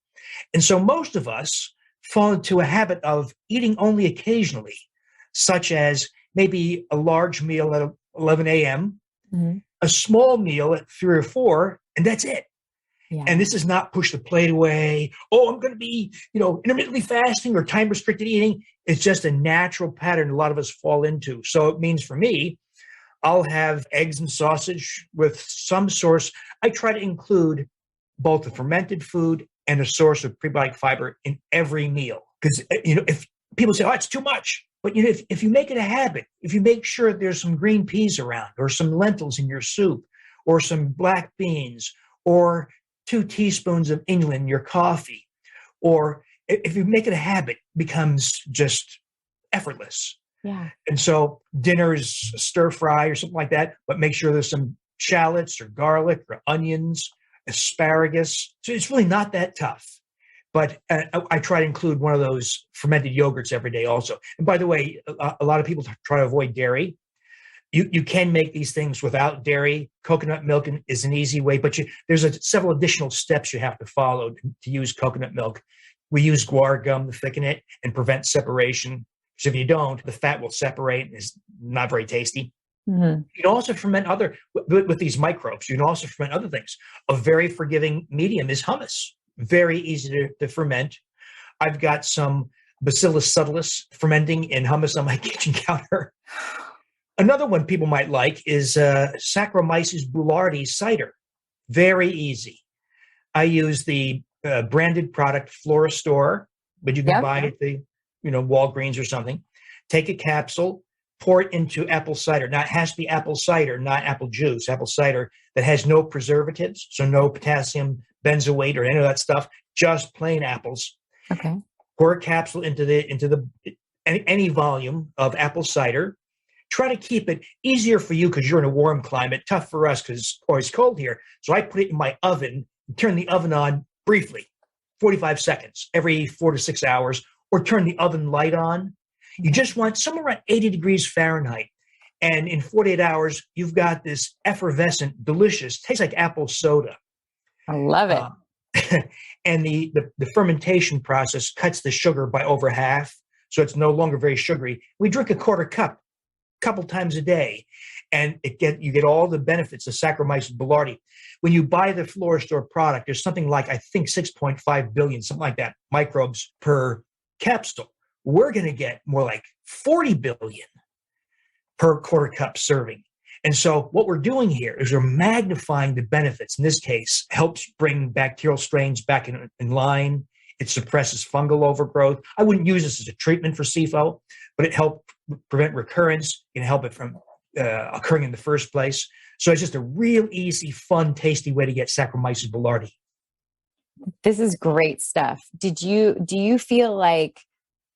And so most of us fall into a habit of eating only occasionally, such as maybe a large meal at 11 a.m., a small meal at 3 or 4, and that's it. Yeah. And this is not push the plate away. Oh, I'm going to be, intermittently fasting or time restricted eating. It's just a natural pattern a lot of us fall into. So it means for me, I'll have eggs and sausage with some source. I try to include both the fermented food and a source of prebiotic fiber in every meal. Because, if people say, oh, it's too much. But, if you make it a habit, if you make sure there's some green peas around or some lentils in your soup or some black beans or 2 teaspoons of inulin in your coffee, or if you make it a habit, it becomes just effortless. Yeah. And so dinner is stir fry or something like that, but make sure there's some shallots or garlic or onions, asparagus. So it's really not that tough. But I try to include one of those fermented yogurts every day also. And by the way, a lot of people try to avoid dairy. You can make these things without dairy. Coconut milk is an easy way, but there's several additional steps you have to follow to use coconut milk. We use guar gum to thicken it and prevent separation. Because if you don't, the fat will separate and it's not very tasty. You can also ferment with these microbes. You can also ferment other things. A very forgiving medium is hummus. Very easy to ferment. I've got some Bacillus subtilis fermenting in hummus on my kitchen counter. Another one people might like is Saccharomyces boulardii cider. Very easy. I use the branded product Floristore, but you can buy it at the Walgreens or something. Take a capsule, pour it into apple cider. Now, it has to be apple cider, not apple juice. Apple cider that has no preservatives, so no potassium benzoate or any of that stuff, just plain apples. Okay. Pour a capsule into any volume of apple cider. Try to keep it easier for you because you're in a warm climate, tough for us because it's always cold here. So I put it in my oven, turn the oven on briefly, 45 seconds, every 4 to 6 hours, or turn the oven light on. You just want somewhere around 80 degrees Fahrenheit. And in 48 hours, you've got this effervescent, delicious, tastes like apple soda. I love it. And the fermentation process cuts the sugar by over half, so it's no longer very sugary. We drink a quarter cup a couple times a day, and you get all the benefits of Saccharomyces boulardii. When you buy the Floristore product, there's something like, I think, 6.5 billion, something like that, microbes per capsule. We're going to get more like 40 billion per quarter cup serving. And so what we're doing here is we're magnifying the benefits. In this case, helps bring bacterial strains back in line. It suppresses fungal overgrowth. I wouldn't use this as a treatment for CIFO, but it helps prevent recurrence. It can help it from occurring in the first place. So it's just a real easy, fun, tasty way to get Saccharomyces boulardii. This is great stuff. Do you feel like,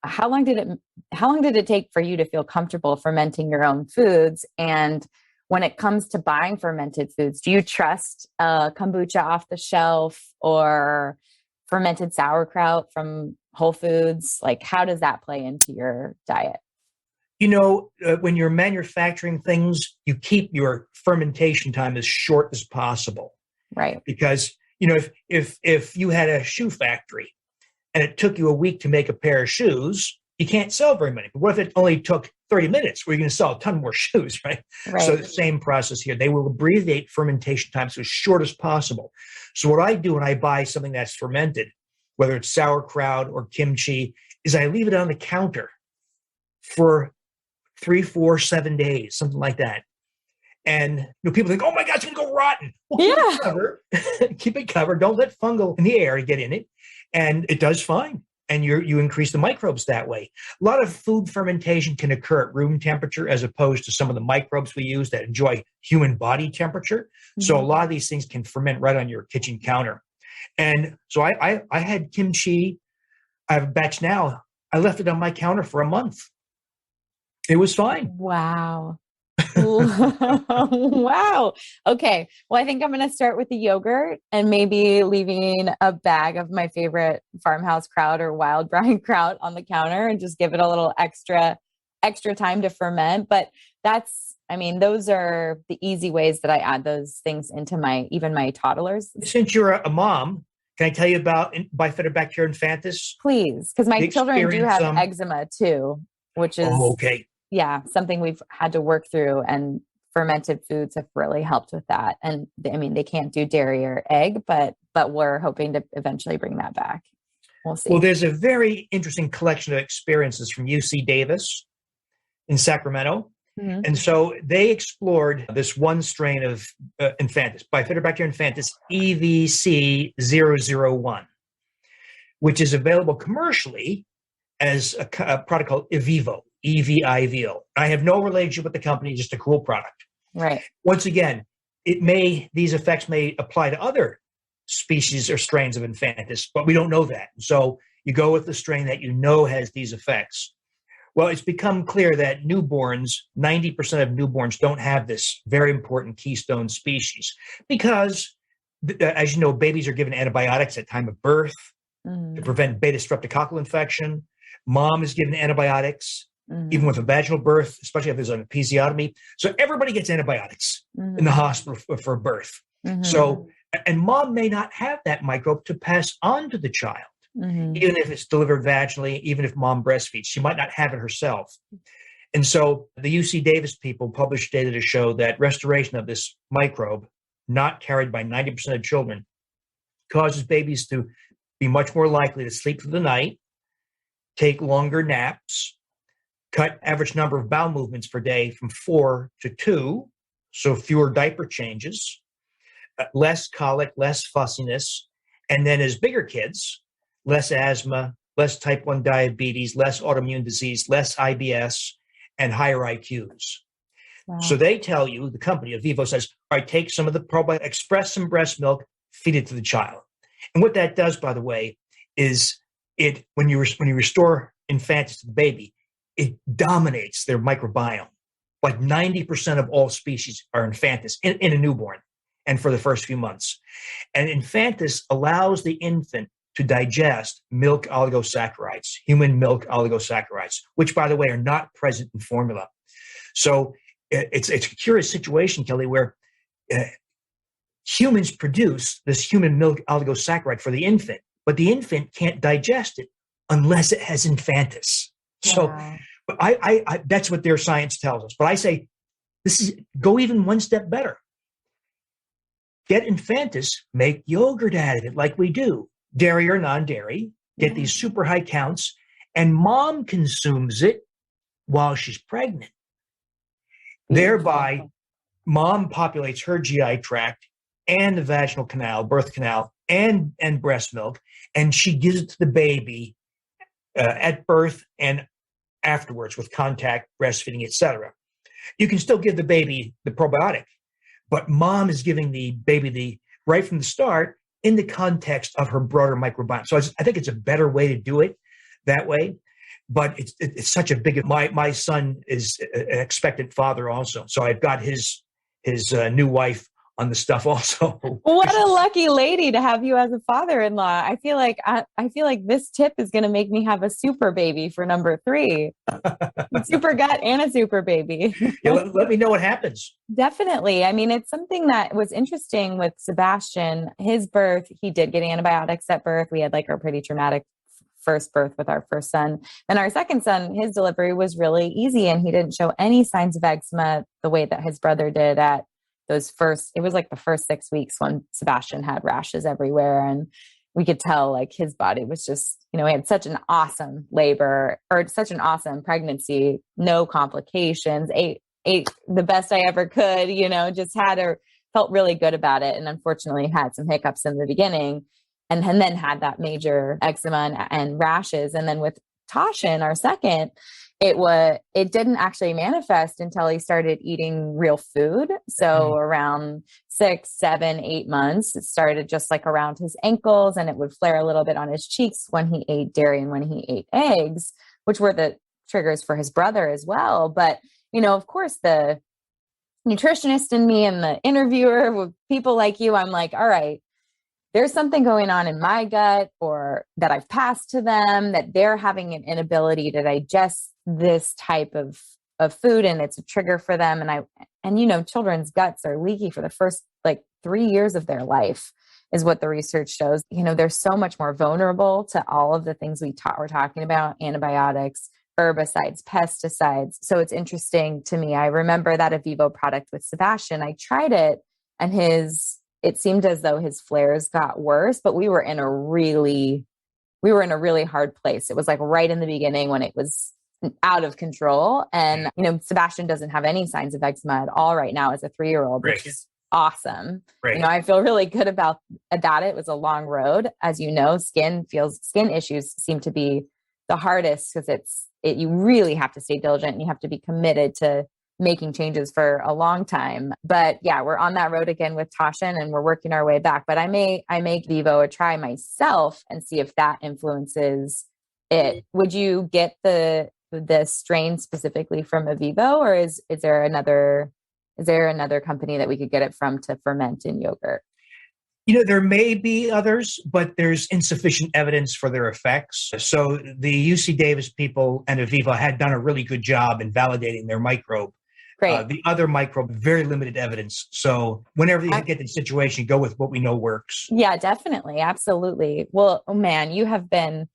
how long did it take for you to feel comfortable fermenting your own foods? And when it comes to buying fermented foods, do you trust kombucha off the shelf or fermented sauerkraut from Whole Foods? Like, how does that play into your diet? When you're manufacturing things, you keep your fermentation time as short as possible. Right. Because, if you had a shoe factory and it took you a week to make a pair of shoes, you can't sell very many. But what if it only took 30 minutes? Where you're going to sell a ton more shoes, right? So the same process here. They will abbreviate fermentation time so as short as possible. So what I do when I buy something that's fermented, whether it's sauerkraut or kimchi, is I leave it on the counter for 3, 4, 7 days, something like that. And people think, oh my God, it's going to go rotten. Well, keep it covered. Keep it covered. Don't let fungal in the air get in it. And it does fine. And you increase the microbes that way. A lot of food fermentation can occur at room temperature as opposed to some of the microbes we use that enjoy human body temperature. Mm-hmm. So a lot of these things can ferment right on your kitchen counter. And so I had kimchi. I have a batch now. I left it on my counter for a month. It was fine. Wow. Wow. Okay. Well, I think I'm going to start with the yogurt and maybe leaving a bag of my favorite farmhouse kraut or wild brine kraut on the counter and just give it a little extra time to ferment. But those are the easy ways that I add those things into even my toddlers. Since you're a mom, can I tell you about Bifidobacterium infantis? Please. Because my children do have eczema too, which is something we've had to work through, and fermented foods have really helped with that. And they can't do dairy or egg, but we're hoping to eventually bring that back. We'll see. Well, there's a very interesting collection of experiences from UC Davis in Sacramento. Mm-hmm. And so they explored this one strain of infantis, Bifidobacterium infantis EVC001, which is available commercially as a product called Evivo, EVIVO. I have no relationship with the company, just a cool product. Right. Once again, these effects may apply to other species or strains of infantis, but we don't know that. So you go with the strain that has these effects. Well, it's become clear that 90% of newborns don't have this very important keystone species because, as you know, babies are given antibiotics at time of birth to prevent beta streptococcal infection. Mom is given antibiotics even with a vaginal birth, especially if there's an episiotomy. So everybody gets antibiotics in the hospital for birth. So, and mom may not have that microbe to pass on to the child, even if it's delivered vaginally, even if mom breastfeeds, she might not have it herself. And so the UC Davis people published data to show that restoration of this microbe, not carried by 90% of children, causes babies to be much more likely to sleep through the night, take longer naps, cut average number of bowel movements per day from 4 to 2, so fewer diaper changes, less colic, less fussiness, and then as bigger kids, less asthma, less type 1 diabetes, less autoimmune disease, less IBS, and higher IQs. Wow. So they tell you, the company, Avivo, says, all right, take some of the probiotic, express some breast milk, feed it to the child. And what that does, by the way, is when you restore infantis to the baby, it dominates their microbiome. Like 90% of all species are infantis in a newborn and for the first few months. And infantis allows the infant to digest milk oligosaccharides, human milk oligosaccharides, which, by the way, are not present in formula. So it's a curious situation, Kelly, where humans produce this human milk oligosaccharide for the infant, but the infant can't digest it unless it has infantis. So but I that's what their science tells us. But I say, go even one step better. Get infantis, make yogurt out of it like we do, dairy or non-dairy, get these super high counts, and mom consumes it while she's pregnant. Thereby, mom populates her GI tract and the vaginal canal, birth canal, and breast milk, and she gives it to the baby at birth and afterwards with contact, breastfeeding, etc. You can still give the baby the probiotic, but mom is giving the baby right from the start in the context of her broader microbiome. So I think it's a better way to do it that way. But it's such a big. My son is an expectant father also, so I've got his new wife on the stuff also. What a lucky lady to have you as a father-in-law. I feel like this tip is going to make me have a super baby for number 3, super gut and a super baby. Yeah, let me know what happens. Definitely. I mean, it's something that was interesting with Sebastian. His birth, he did get antibiotics at birth. We had like a pretty traumatic first birth with our first son. And our second son, his delivery was really easy and he didn't show any signs of eczema the way that his brother did at it was like the first 6 weeks when Sebastian had rashes everywhere. And we could tell like his body was just, he had such an awesome labor or such an awesome pregnancy, no complications, ate the best I ever could, just felt really good about it. And unfortunately had some hiccups in the beginning and then had that major eczema and rashes. And then with Toshin, our second, it didn't actually manifest until he started eating real food. So around 6, 7, 8 months, it started just like around his ankles and it would flare a little bit on his cheeks when he ate dairy and when he ate eggs, which were the triggers for his brother as well. But, of course, the nutritionist in me and the interviewer with people like you, I'm like, all right, there's something going on in my gut or that I've passed to them, that they're having an inability to digest this type of food and it's a trigger for them. And children's guts are leaky for the first 3 years of their life is what the research shows. They're so much more vulnerable to all of the things we're talking about, antibiotics, herbicides, pesticides. So it's interesting to me. I remember that Avivo product with Sebastian. I tried it and it seemed as though his flares got worse, but we were in a really hard place. It was like right in the beginning when it was out of control. And, Sebastian doesn't have any signs of eczema at all right now as a 3-year-old, which is awesome. Right. I feel really good about that. It was a long road. As you know, skin issues seem to be the hardest because you really have to stay diligent and you have to be committed to making changes for a long time. But yeah, we're on that road again with Toshin and we're working our way back. But I make Vivo a try myself and see if that influences it. Would you get the strain specifically from Avivo, or is there another company that we could get it from to ferment in yogurt? There may be others, but there's insufficient evidence for their effects. So the UC Davis people and Aviva had done a really good job in validating their microbe. Great. The other microbe, very limited evidence. So whenever you get the situation, go with what we know works. Yeah, definitely. Absolutely. Well, oh man, you have been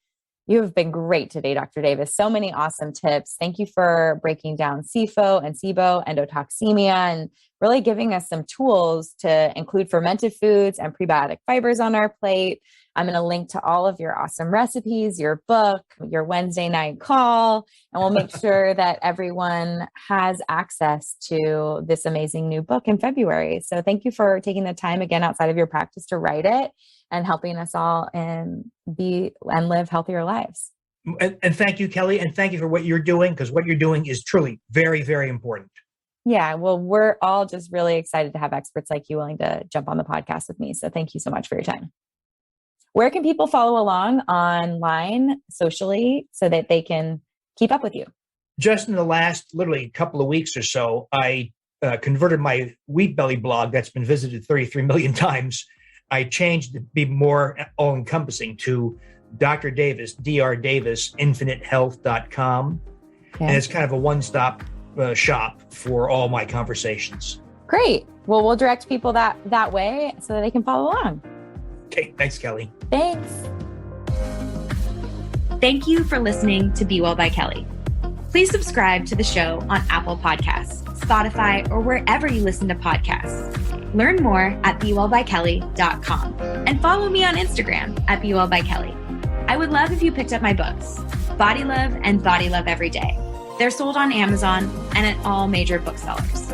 great today, Dr. Davis. So many awesome tips. Thank you for breaking down CIFO and SIBO, endotoxemia, and really giving us some tools to include fermented foods and prebiotic fibers on our plate. I'm going to link to all of your awesome recipes, your book, your Wednesday night call, and we'll make sure that everyone has access to this amazing new book in February. So thank you for taking the time again outside of your practice to write it and helping us all live healthier lives. And thank you, Kelly. And thank you for what you're doing, because what you're doing is truly very, very important. Yeah, well, we're all just really excited to have experts like you willing to jump on the podcast with me. So thank you so much for your time. Where can people follow along online, socially, so that they can keep up with you? Just in the last literally couple of weeks or so, I converted my Wheat Belly blog that's been visited 33 million times. I changed to be more all-encompassing to Dr. Davis, Dr. Davis, infinitehealth.com. Okay. And it's kind of a one-stop shop for all my conversations. Great. Well, we'll direct people that way so that they can follow along. Okay. Thanks, Kelly. Thanks. Thank you for listening to Be Well by Kelly. Please subscribe to the show on Apple Podcasts, Spotify, or wherever you listen to podcasts. Learn more at bewellbykelly.com and follow me on Instagram at bewellbykelly. I would love if you picked up my books, Body Love and Body Love Every Day. They're sold on Amazon and at all major booksellers.